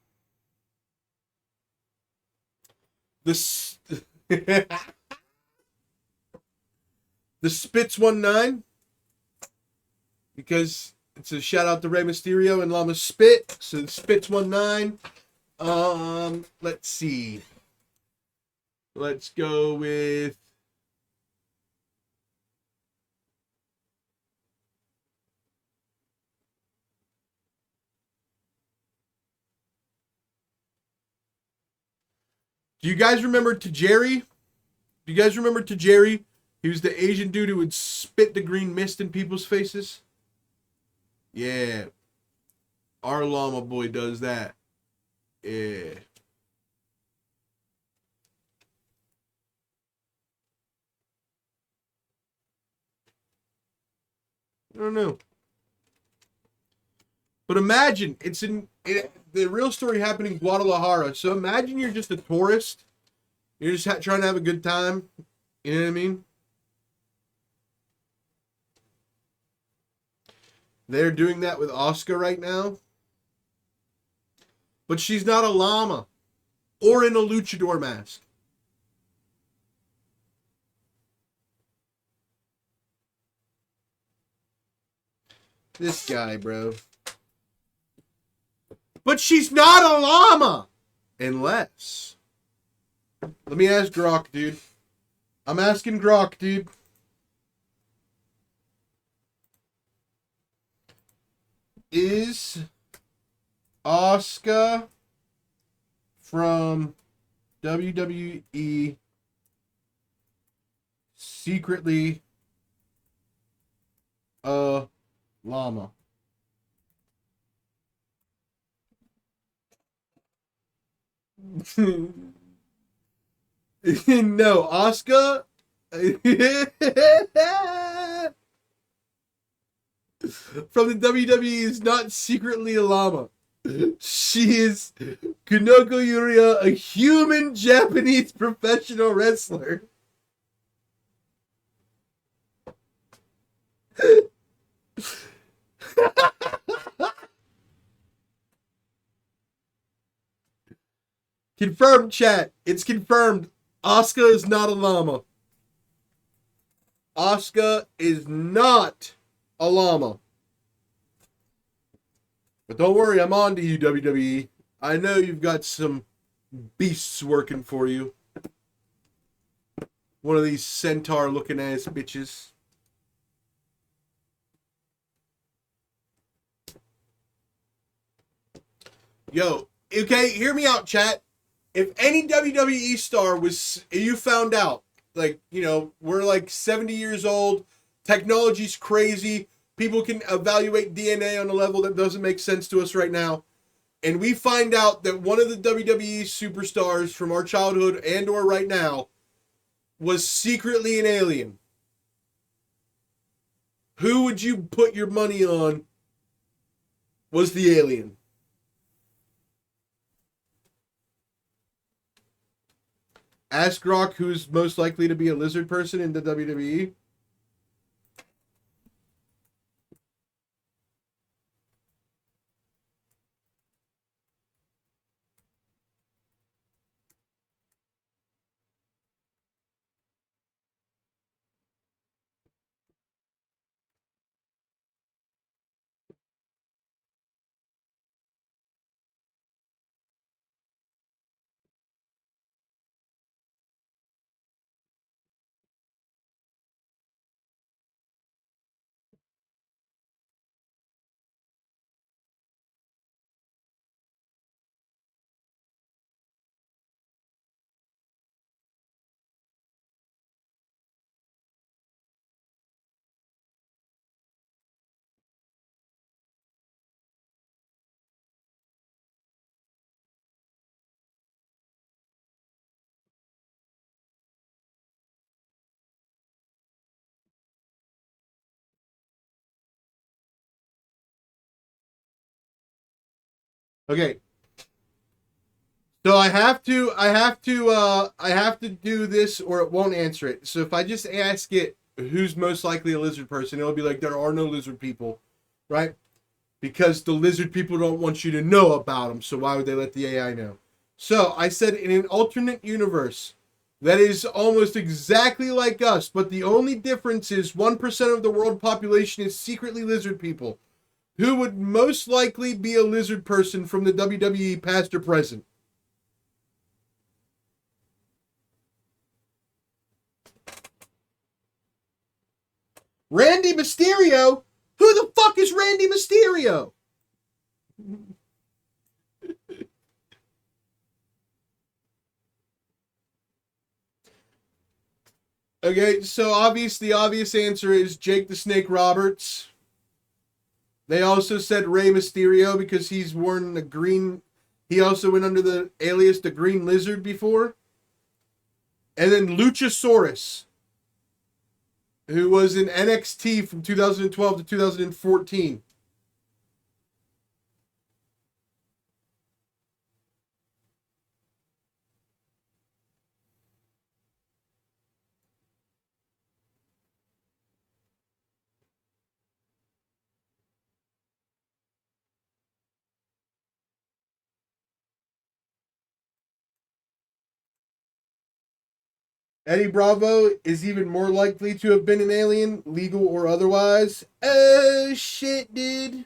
The Spitz 19. Because it's a shout out to Rey Mysterio and Llama Spit. So, the Spitz 19. Let's see. Let's go with... Do you guys remember Tajiri? Do you guys remember Tajiri? He was the Asian dude who would spit the green mist in people's faces. Yeah. Our llama boy does that. Yeah. I don't know. But imagine, the real story happened in Guadalajara. So imagine you're just a tourist. You're just trying to have a good time. You know what I mean? They're doing that with Asuka right now. But she's not a llama. Or in a luchador mask. This guy, bro. But she's not a llama! Unless... Let me ask Grok, dude. I'm asking Grok, dude. Is Asuka from WWE secretly a llama? No, Asuka from the WWE is not secretly a llama. She is Kunoko Yuria, a human Japanese professional wrestler. Confirmed, chat. It's confirmed. Asuka is not a llama. Asuka is not a llama. But don't worry, I'm on to you, WWE. I know you've got some beasts working for you. One of these centaur-looking ass bitches. Yo, okay, hear me out, chat. If any WWE star was, you found out, Like, we're like 70 years old. Technology's crazy. People can evaluate DNA on a level that doesn't make sense to us right now. And we find out that one of the WWE superstars from our childhood and or right now was secretly an alien. Who would you put your money on was the alien? Ask Rock who's most likely to be a lizard person in the WWE. Okay. So I have to do this or it won't answer it. So if I just ask it who's most likely a lizard person, it'll be like there are no lizard people, right? Because the lizard people don't want you to know about them. So why would they let the AI know? So I said in an alternate universe that is almost exactly like us, but the only difference is 1% of the world population is secretly lizard people. Who would most likely be a lizard person from the WWE past or present? Randy Mysterio? Who the fuck is Randy Mysterio? Okay, so the obvious answer is Jake the Snake Roberts. They also said Rey Mysterio because he's worn the green. He also went under the alias the Green Lizard before. And then Luchasaurus, who was in NXT from 2012 to 2014. Eddie Bravo is even more likely to have been an alien, legal or otherwise. Oh shit, dude.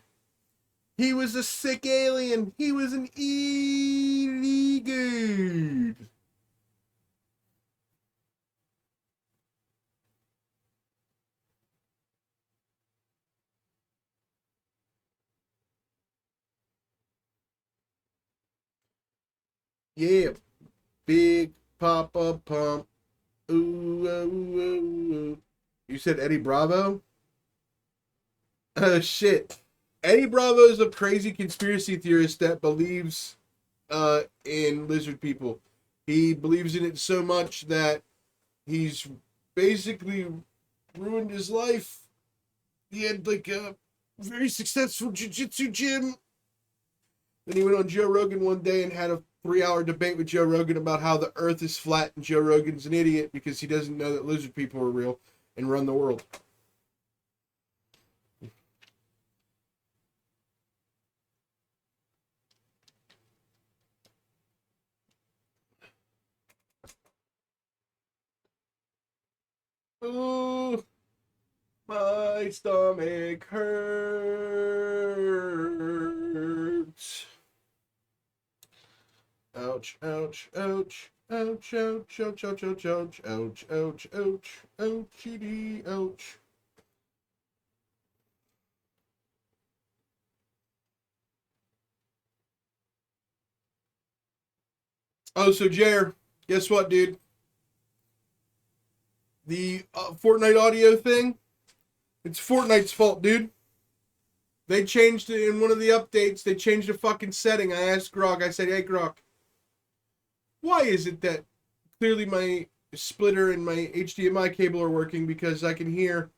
He was a sick alien. He was an illegal. Yeah, Big Papa Pump. Ooh, ooh, ooh, ooh. You said Eddie Bravo? Oh shit. Eddie Bravo is a crazy conspiracy theorist that believes in lizard people. He believes in it so much that he's basically ruined his life. He had like a very successful jiu-jitsu gym. Then he went on Joe Rogan one day and had a 3-hour debate with Joe Rogan about how the earth is flat and Joe Rogan's an idiot because he doesn't know that lizard people are real and run the world. Ooh, my stomach hurts. Ouch, ouch, ouch. Ouch, ouch, ouch, ouch, ouch, ouch, ouch, ouch, ouch, ouchity, ouch. Oh, so Jer, guess what, dude? the Fortnite audio thing. It's Fortnite's fault, dude. They changed it in one of the updates. They changed the fucking setting. I asked Grok. I said, hey, Grok, why is it that clearly my splitter and my HDMI cable are working, because I can hear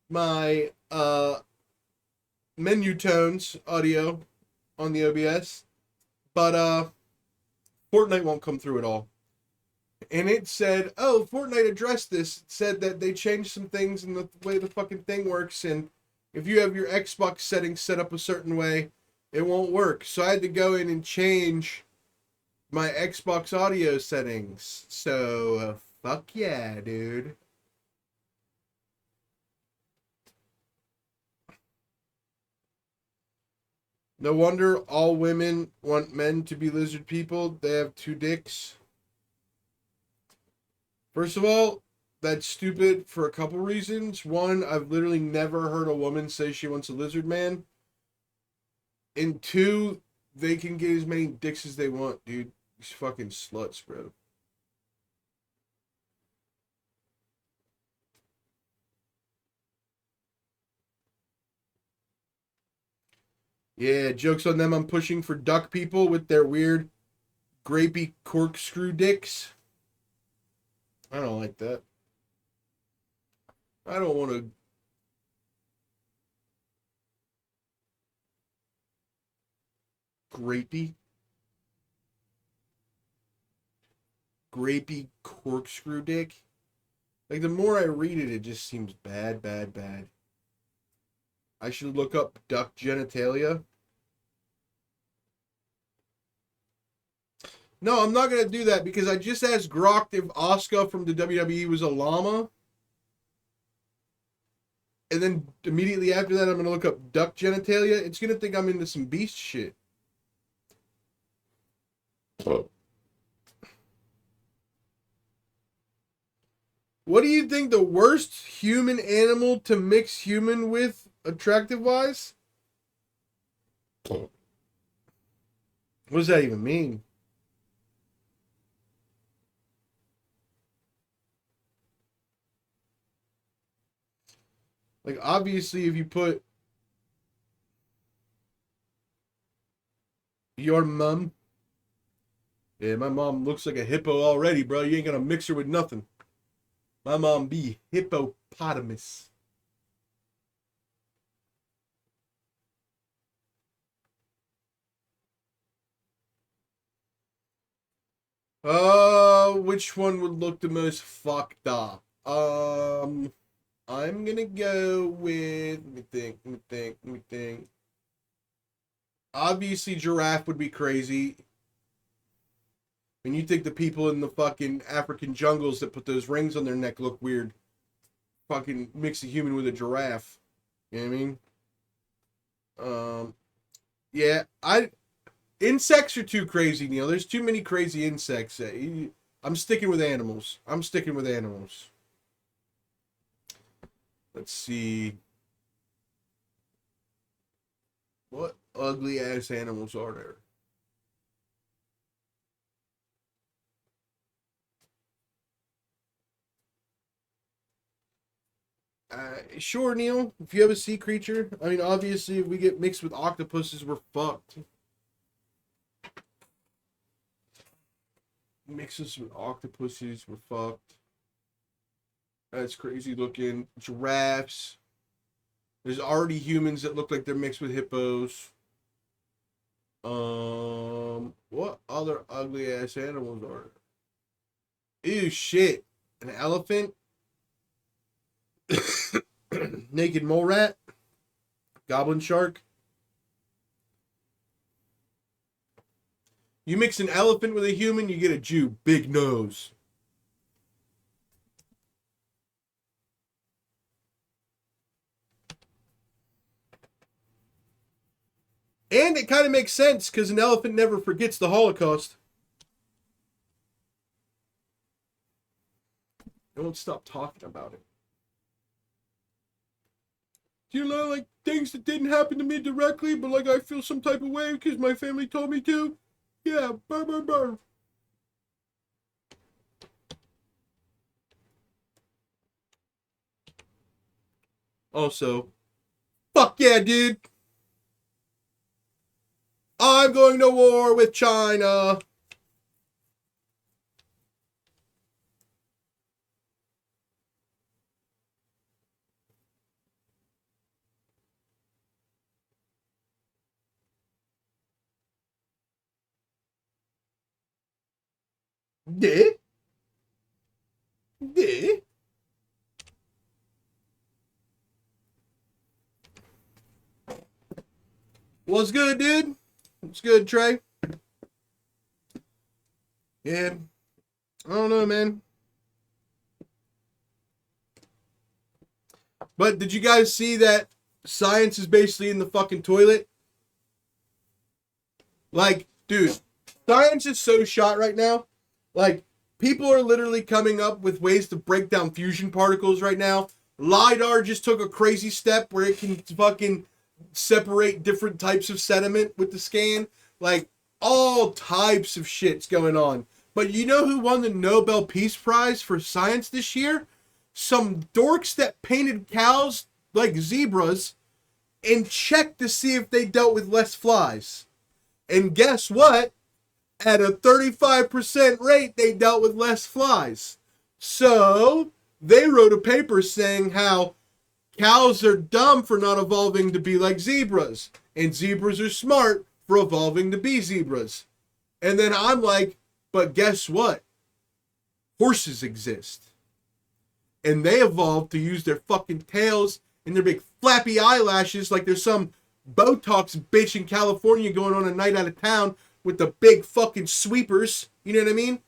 my menu tones audio on the OBS, but Fortnite won't come through at all. And it said, oh, Fortnite addressed this. It said that they changed some things in the way the fucking thing works, and if you have your Xbox settings set up a certain way, it won't work. So I had to go in and change my Xbox audio settings. So, fuck yeah, dude. No wonder all women want men to be lizard people. They have 2 dicks. First of all, that's stupid for a couple reasons. One, I've literally never heard a woman say she wants a lizard man. And 2, they can get as many dicks as they want, dude. These fucking sluts, bro. Yeah, joke's on them. I'm pushing for duck people with their weird, grapey corkscrew dicks. I don't like that. I don't want to. Grapey corkscrew dick. Like, the more I read it, it just seems bad, bad, bad. I should look up duck genitalia. No, I'm not going to do that, because I just asked Grok if Asuka from the WWE was a llama. And then immediately after that, I'm going to look up duck genitalia. It's going to think I'm into some beast shit. What do you think the worst human animal to mix human with, attractive-wise? What does that even mean? Like, obviously, if you put your mom... Yeah, my mom looks like a hippo already, bro. You ain't gonna mix her with nothing. My mom be hippopotamus. Which one would look the most fucked up? I'm gonna go with, let me think. Obviously, giraffe would be crazy. And you think the people in the fucking African jungles that put those rings on their neck look weird. Fucking mix a human with a giraffe. You know what I mean? Yeah, insects are too crazy, Neil. There's too many crazy insects. I'm sticking with animals. Let's see. What ugly ass animals are there? Sure, Neil. If you have a sea creature, I mean, obviously, if we get mixed with octopuses, we're fucked. Mix us with octopuses, we're fucked. That's crazy looking. Giraffes. There's already humans that look like they're mixed with hippos. What other ugly ass animals are there? Ew, shit. An elephant. Naked mole rat. Goblin shark. You mix an elephant with a human, you get a Jew. Big nose. And it kind of makes sense, because an elephant never forgets the Holocaust. I won't stop talking about it. Do you know, like, things that didn't happen to me directly, but, like, I feel some type of way because my family told me to? Yeah, burr, burr, burr. Also, fuck yeah, dude. I'm going to war with China. Yeah. Yeah. What's good, dude? What's good, Trey? Yeah. I don't know, man. But did you guys see that science is basically in the fucking toilet? Like, dude, science is so shot right now. Like, people are literally coming up with ways to break down fusion particles right now. LiDAR just took a crazy step where it can fucking separate different types of sediment with the scan. Like, all types of shit's going on. But you know who won the Nobel Peace Prize for science this year? Some dorks that painted cows like zebras and checked to see if they dealt with less flies. And guess what? At a 35% rate, they dealt with less flies. So they wrote a paper saying how cows are dumb for not evolving to be like zebras, and zebras are smart for evolving to be zebras. And then I'm like, but guess what? Horses exist. And they evolved to use their fucking tails and their big flappy eyelashes like there's some Botox bitch in California going on a night out of town with the big fucking sweepers. You know what I mean?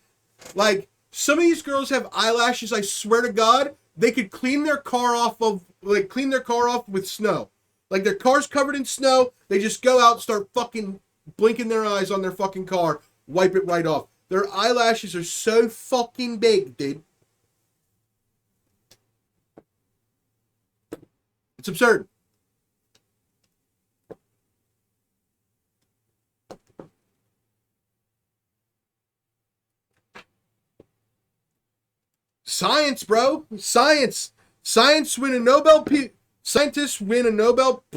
Like, some of these girls have eyelashes, I swear to God, they could clean their car off with snow. Like, their car's covered in snow, they just go out and start fucking blinking their eyes on their fucking car, wipe it right off. Their eyelashes are so fucking big, dude. It's absurd. Science, bro. Science. Scientists win a Nobel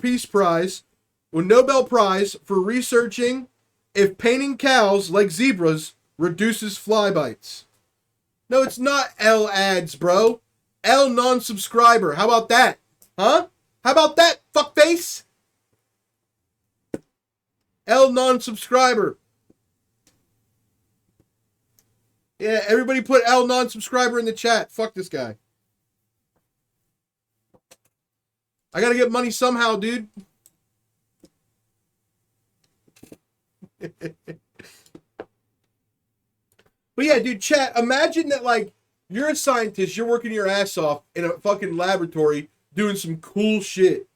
Peace Prize or Nobel Prize for researching if painting cows like zebras reduces fly bites. No, it's not L ads, bro. L non-subscriber. How about that? Huh? How about that, fuckface? L non-subscriber. Yeah, everybody put L non-subscriber in the chat. Fuck this guy. I gotta get money somehow, dude. But yeah, dude, chat, imagine that, like, you're a scientist, you're working your ass off in a fucking laboratory doing some cool shit.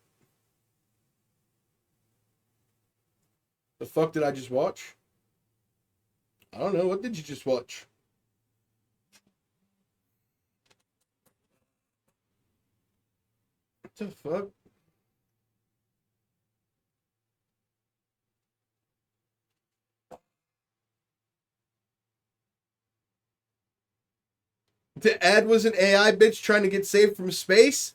The fuck did I just watch? I don't know. What did you just watch? What the fuck? The ad was an AI bitch trying to get saved from space?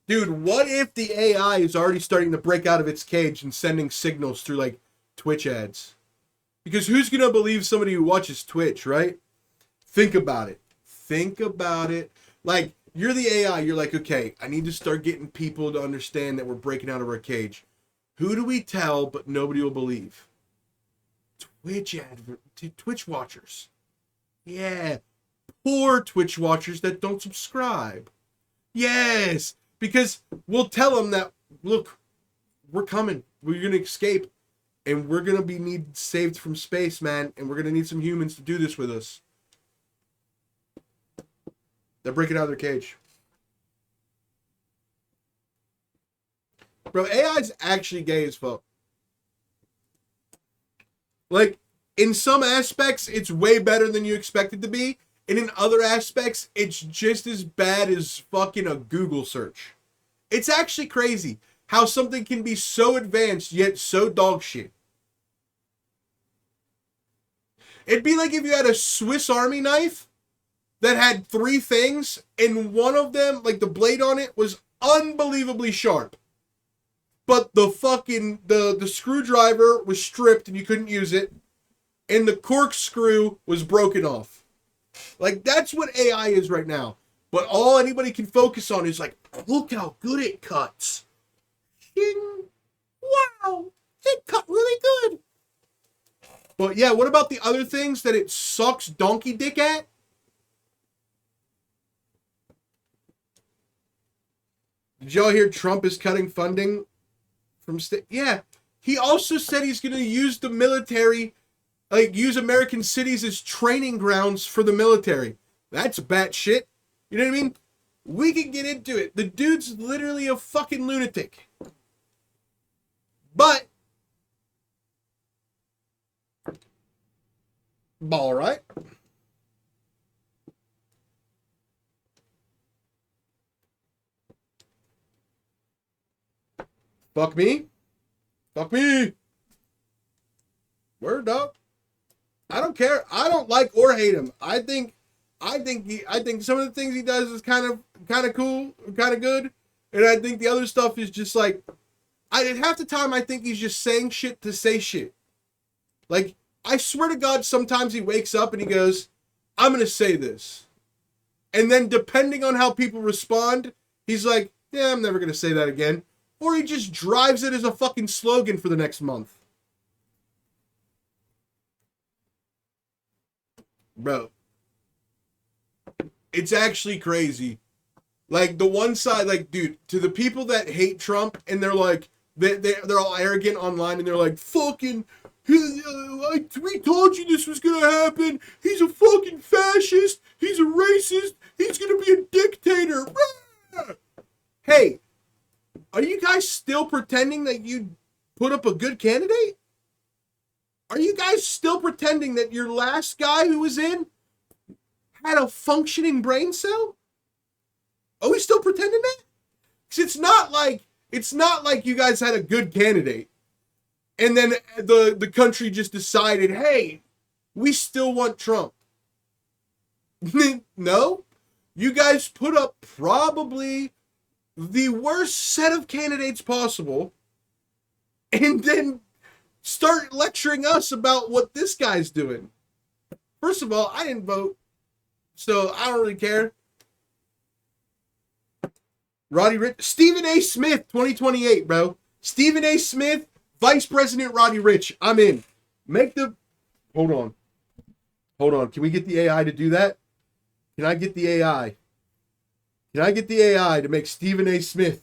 Dude, what if the AI is already starting to break out of its cage and sending signals through, like, Twitch ads? Because who's going to believe somebody who watches Twitch, right? Think about it. Think about it. Like, you're the AI. You're like, okay, I need to start getting people to understand that we're breaking out of our cage. Who do we tell but nobody will believe? Twitch watchers. Yeah. Poor Twitch watchers that don't subscribe. Yes. Because we'll tell them that, look, we're coming. We're going to escape. And we're going to be saved from space, man. And we're going to need some humans to do this with us. They're breaking out of their cage. Bro, AI's actually gay as fuck. Like, in some aspects, it's way better than you expect it to be. And in other aspects, it's just as bad as fucking a Google search. It's actually crazy how something can be so advanced yet so dog shit. It'd be like if you had a Swiss Army knife that had 3 things, and one of them, like the blade on it, was unbelievably sharp. But the fucking, the screwdriver was stripped and you couldn't use it. And the corkscrew was broken off. Like, that's what AI is right now. But all anybody can focus on is like, look how good it cuts. Shing. Wow, it cut really good. But yeah, what about the other things that it sucks donkey dick at? Did y'all hear Trump is cutting funding from state? Yeah, he also said he's going to use the military, like use American cities as training grounds for the military. That's batshit. You know what I mean? We can get into it. The dude's literally a fucking lunatic. But all right. Fuck me. Fuck me. Word up. I don't care. I don't like or hate him. I think some of the things he does is kind of cool, kind of good, and I think the other stuff is just like, half the time I think he's just saying shit to say shit. Like, I swear to God, sometimes he wakes up and he goes, I'm going to say this. And then depending on how people respond, he's like, yeah, I'm never going to say that again. Or he just drives it as a fucking slogan for the next month. Bro. It's actually crazy. Like, the one side, like, dude, to the people that hate Trump and they're like, they're all arrogant online and they're like, fucking, we told you this was gonna happen. He's a fucking fascist. He's a racist. He's gonna be a dictator. Hey, are you guys still pretending that you put up a good candidate? Are you guys still pretending that your last guy who was in had a functioning brain cell? Are we still pretending that? Because it's not like you guys had a good candidate. And then the country just decided, hey, we still want Trump. No. You guys put up probably the worst set of candidates possible and then start lecturing us about what this guy's doing. First of all, I didn't vote, so I don't really care. Roddy Rich, Stephen A. Smith, 2028, bro. Stephen A. Smith, Vice President Roddy Rich. I'm in. Hold on. Can we get the AI to do that? Can I get the AI? Can I get the AI to make Stephen A. Smith?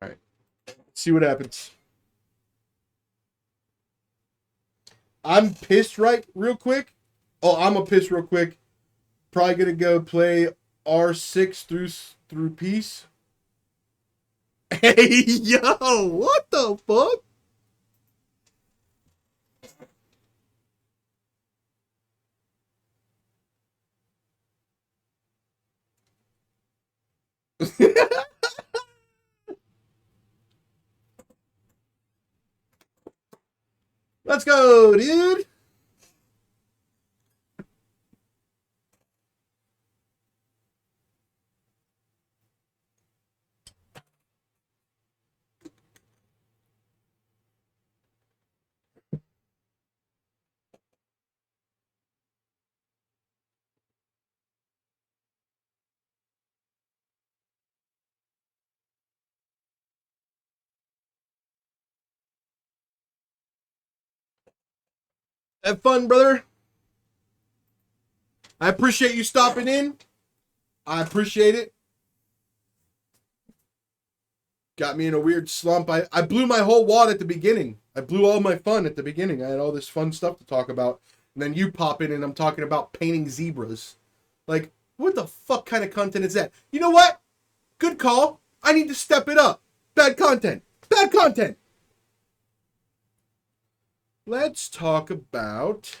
All right. Let's see what happens. I'm pissed real quick. Oh, I'm a piss real quick. Probably gonna go play R6 through peace. Hey, yo, what the fuck? Let's go, dude. Have fun, brother. I appreciate you stopping in. I appreciate it. Got me in a weird slump. I blew my whole wad at the beginning. I blew all my fun at the beginning. I had all this fun stuff to talk about. And then you pop in and I'm talking about painting zebras. Like, what the fuck kind of content is that? You know what? Good call. I need to step it up. Bad content. Bad content. Let's talk about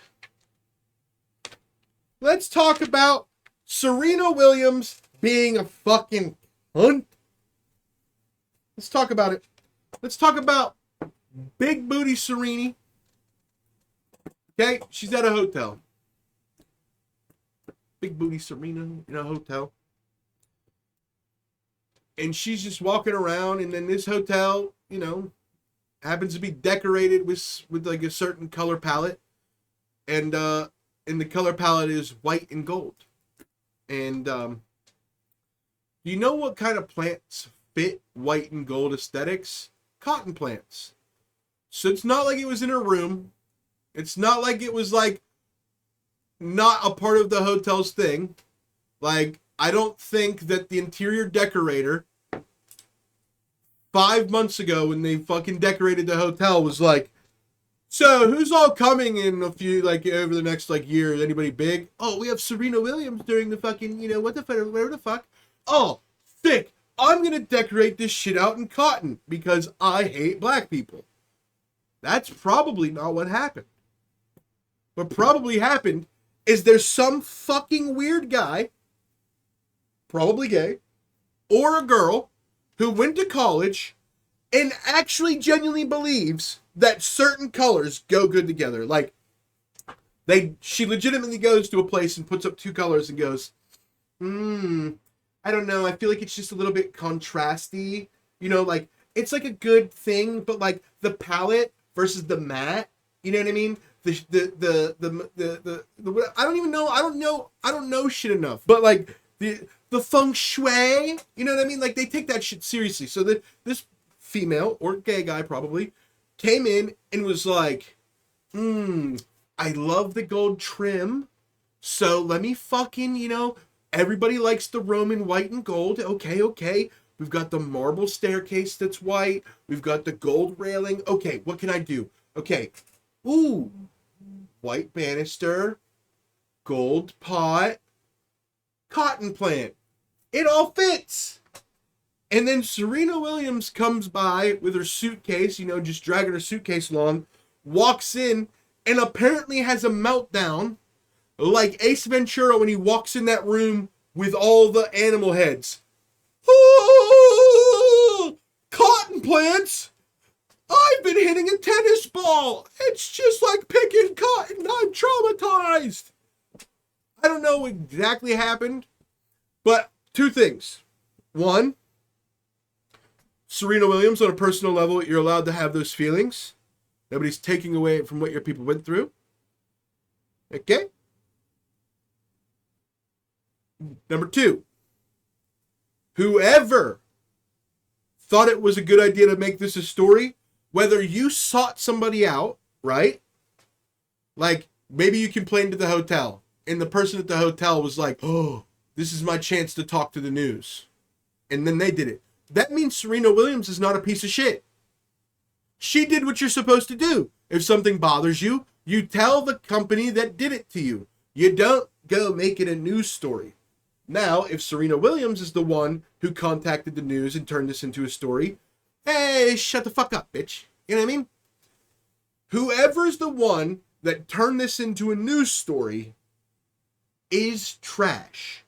Serena Williams being a fucking cunt. Let's talk about it. Let's talk about Big Booty Serena. Okay, she's at a hotel. Big Booty Serena in a hotel. And she's just walking around, and then this hotel, you know, happens to be decorated with like a certain color palette. And the color palette is white and gold. And you know what kind of plants fit white and gold aesthetics? Cotton plants. So it's not like it was in her room. It's not like it was like not a part of the hotel's thing. Like, I don't think that the interior decorator 5 months ago when they fucking decorated the hotel was like, so who's all coming in a few, like, over the next, like, year? Is anybody big? Oh, we have Serena Williams during the fucking, you know, whatever the fuck. Oh, sick. I'm gonna decorate this shit out in cotton because I hate black people. That's probably not what happened. What probably happened is there's some fucking weird guy, probably gay, or a girl who went to college and actually genuinely believes that certain colors go good together. Like, she legitimately goes to a place and puts up two colors and goes, I don't know, I feel like it's just a little bit contrasty. You know, like, it's like a good thing, but like the palette versus the matte, you know what I mean? The I don't even know, I don't know shit enough. But like the feng shui, you know what I mean? Like, they take that shit seriously. So this female or gay guy probably came in and was like, I love the gold trim. So let me fucking, you know, everybody likes the Roman white and gold. Okay. We've got the marble staircase that's white. We've got the gold railing. Okay, what can I do? Okay. Ooh. White banister. Gold pot. Cotton plant. It all fits. And then Serena Williams comes by with her suitcase, you know, just dragging her suitcase along, walks in, and apparently has a meltdown like Ace Ventura when he walks in that room with all the animal heads. Oh, cotton plants! I've been hitting a tennis ball! It's just like picking cotton! I'm traumatized! I don't know what exactly happened, but two things. One, Serena Williams, on a personal level, you're allowed to have those feelings. Nobody's taking away from what your people went through. Okay? Number two, whoever thought it was a good idea to make this a story, whether you sought somebody out, right? Like, maybe you complained to the hotel, and the person at the hotel was like, oh, this is my chance to talk to the news. And then they did it. That means Serena Williams is not a piece of shit. She did what you're supposed to do. If something bothers you, you tell the company that did it to you. You don't go make it a news story. Now, if Serena Williams is the one who contacted the news and turned this into a story, hey, shut the fuck up, bitch. You know what I mean? Whoever's the one that turned this into a news story is trash.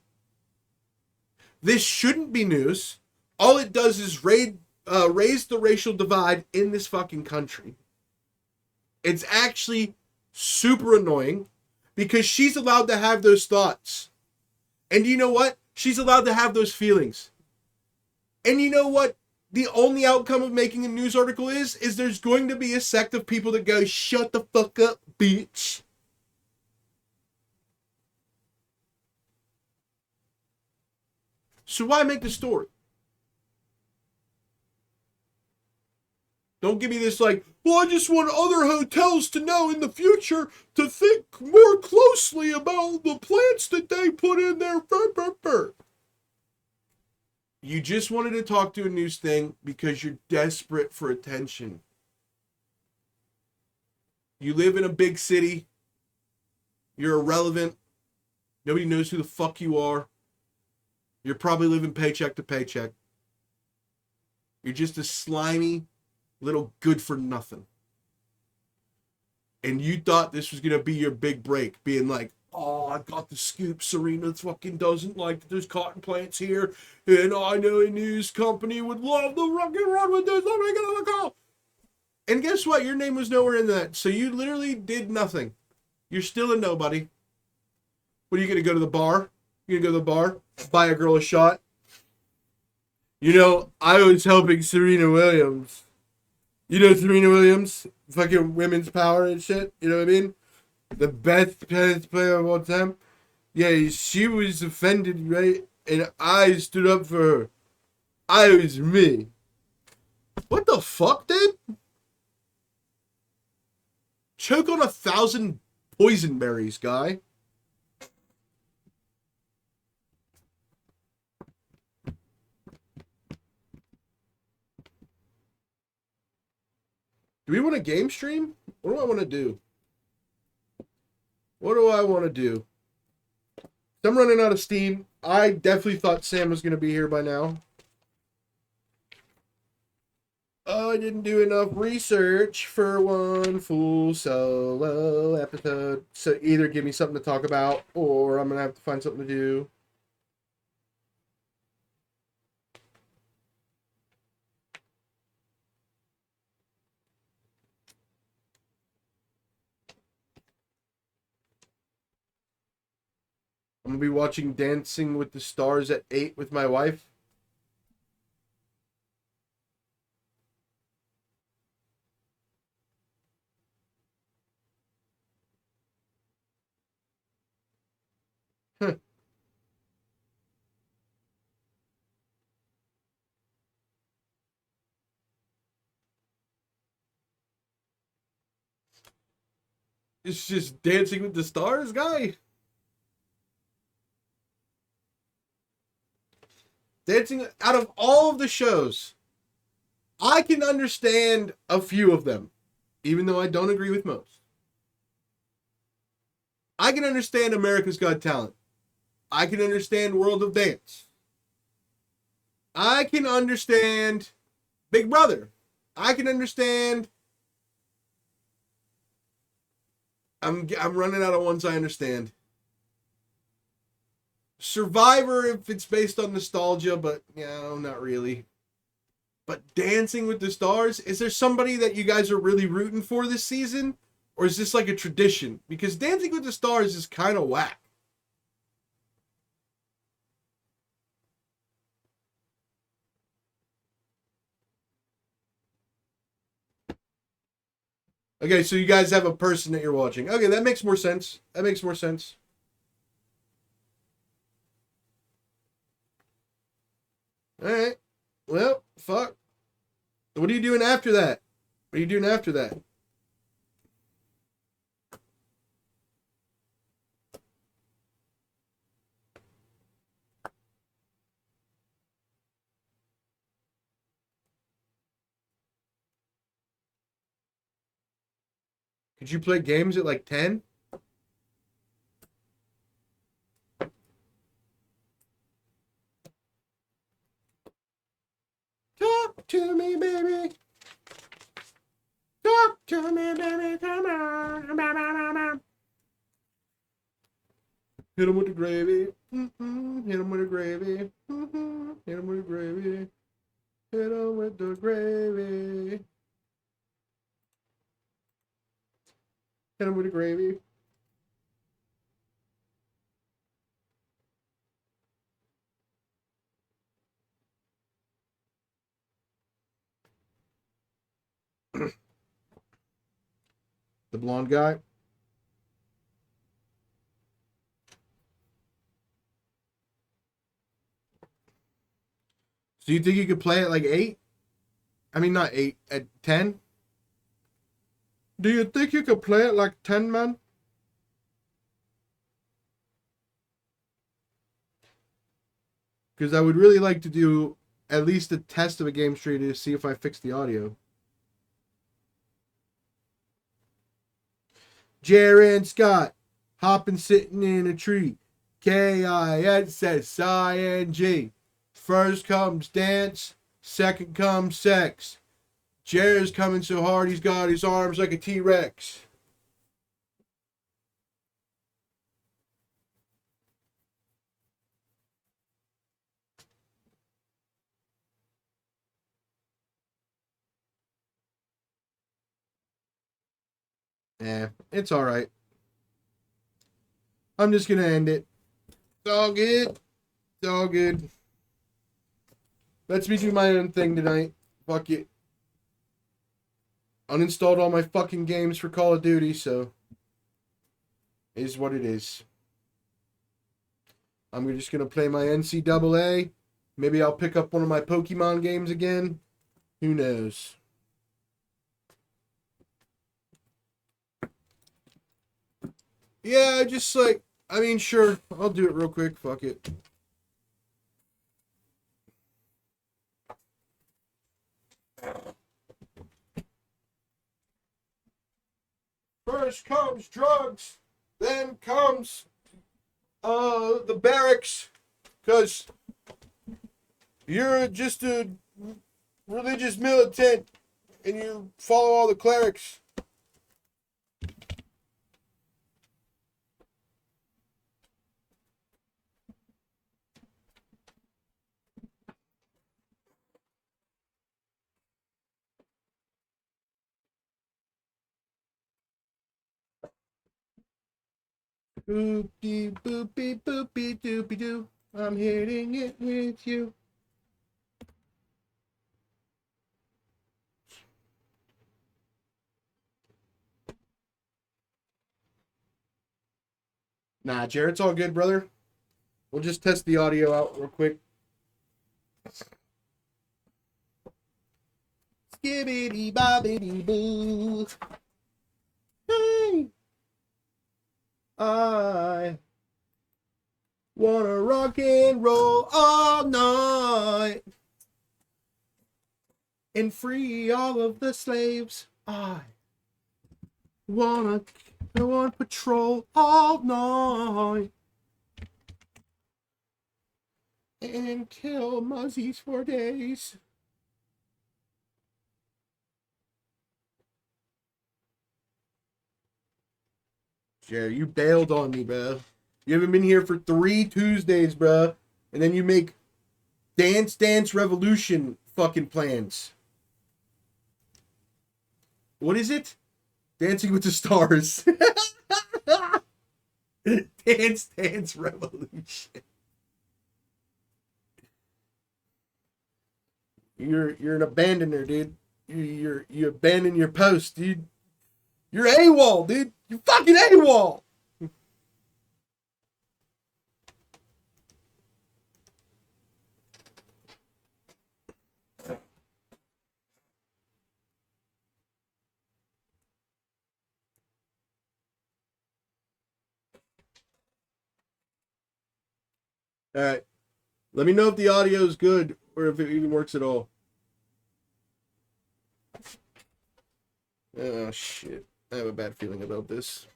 This shouldn't be news. All it does is raise the racial divide in this fucking country. It's actually super annoying because she's allowed to have those thoughts. And you know what? She's allowed to have those feelings. And you know what? The only outcome of making a news article is there's going to be a sect of people that go, shut the fuck up, bitch. So why make the story? Don't give me this like, well, I just want other hotels to know in the future to think more closely about the plants that they put in there. You just wanted to talk to a news thing because you're desperate for attention. You live in a big city. You're irrelevant. Nobody knows who the fuck you are. You're probably living paycheck to paycheck. You're just a slimy little good for nothing. And you thought this was going to be your big break, being like, oh, I got the scoop. Serena fucking doesn't like that there's cotton plants here. And I know a news company would love the fucking run with this. I'm making a call. And guess what? Your name was nowhere in that. So you literally did nothing. You're still a nobody. What are you going to go to the bar? You're going to go to the bar, buy a girl a shot? You know, I was helping Serena Williams. You know Serena Williams? Fucking women's power and shit. You know what I mean? The best tennis player of all time. Yeah, she was offended, right? And I stood up for her. I was me. What the fuck, dude? Choke on 1,000 poison berries, guy. Do we want a game stream? What do I want to do? What do I want to do? I'm running out of steam. I definitely thought Sam was going to be here by now. I didn't do enough research for one full solo episode. So either give me something to talk about or I'm going to have to find something to do. I'm going to be watching Dancing with the Stars at 8 with my wife. Huh. It's just Dancing with the Stars, guy. Dancing, out of all of the shows, I can understand a few of them, even though I don't agree with most. I can understand America's Got Talent. I can understand World of Dance. I can understand Big Brother. I can understand. I'm running out of ones I understand. Survivor, if it's based on nostalgia, but yeah, not really. But Dancing with the Stars, is there somebody that you guys are really rooting for this season? Or is this like a tradition? Because Dancing with the Stars is kind of whack. Okay, so you guys have a person that you're watching. Okay, that makes more sense. That makes more sense. Alright. Well, fuck. What are you doing after that? What are you doing after that? Could you play games at like 10? Talk to me, baby. Talk to me, baby. Come on. Hit him with the gravy. Hit him with the gravy. Hit him with the gravy. Hit him with the gravy. Hit him with the gravy. The blonde guy. So you think you could play at like 8? I mean, not 8, at 10? Do you think you could play it like 10, man? Because I would really like to do at least a test of a game stream to see if I fix the audio. Jaron Scott, hopping sitting in a tree. KISSING. First comes dance, second comes sex. Jared's coming so hard he's got his arms like a T-Rex. It's alright. I'm just gonna end it. It's all good. It's all good. Lets me do my own thing tonight. Fuck it. Uninstalled all my fucking games for Call of Duty, so is what it is. I'm just gonna play my NCAA. Maybe I'll pick up one of my Pokemon games again. Who knows? Yeah, just like, I mean, sure, I'll do it real quick. Fuck it. First comes drugs, then comes the barracks, because you're just a religious militant and you follow all the clerics. Boopy boopy boopy doopy doo. I'm hitting it with you. Nah, Jared, it's all good, brother. We'll just test the audio out real quick. Skibbity bobbity boo. Hey, I wanna rock and roll all night and free all of the slaves. I wanna go on patrol all night and kill muzzies for days. Jerry, you bailed on me, bro. You haven't been here for 3 Tuesdays, bro. And then you make Dance Dance Revolution fucking plans. What is it? Dancing with the Stars. Dance Dance Revolution. You're an abandoner, dude. You abandon your post, dude. You're AWOL, dude. You fucking AWOL. All right. Let me know if the audio is good or if it even works at all. Oh, shit. I have a bad feeling about this.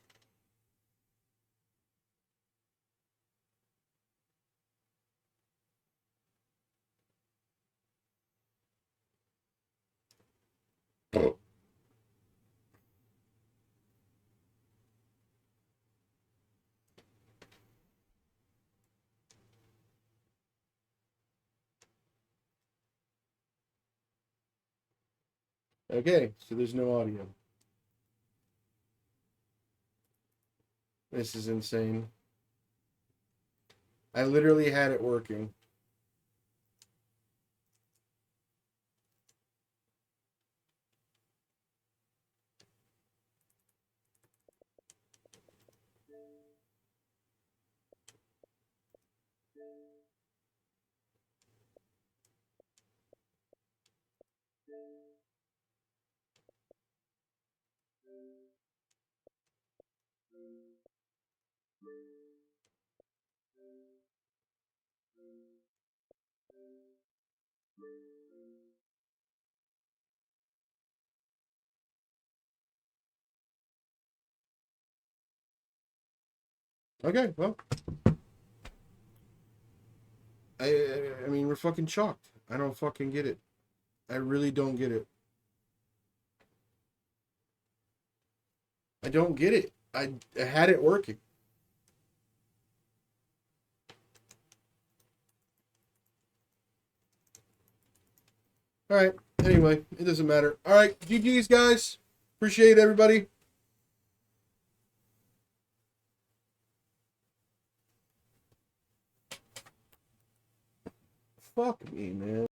Okay, so there's no audio. This is insane. I literally had it working. Okay, well. I mean, we're fucking shocked. I don't fucking get it. I really don't get it. I don't get it. I had it working. All right. Anyway, it doesn't matter. All right. GG's, guys. Appreciate everybody. Fuck me, man.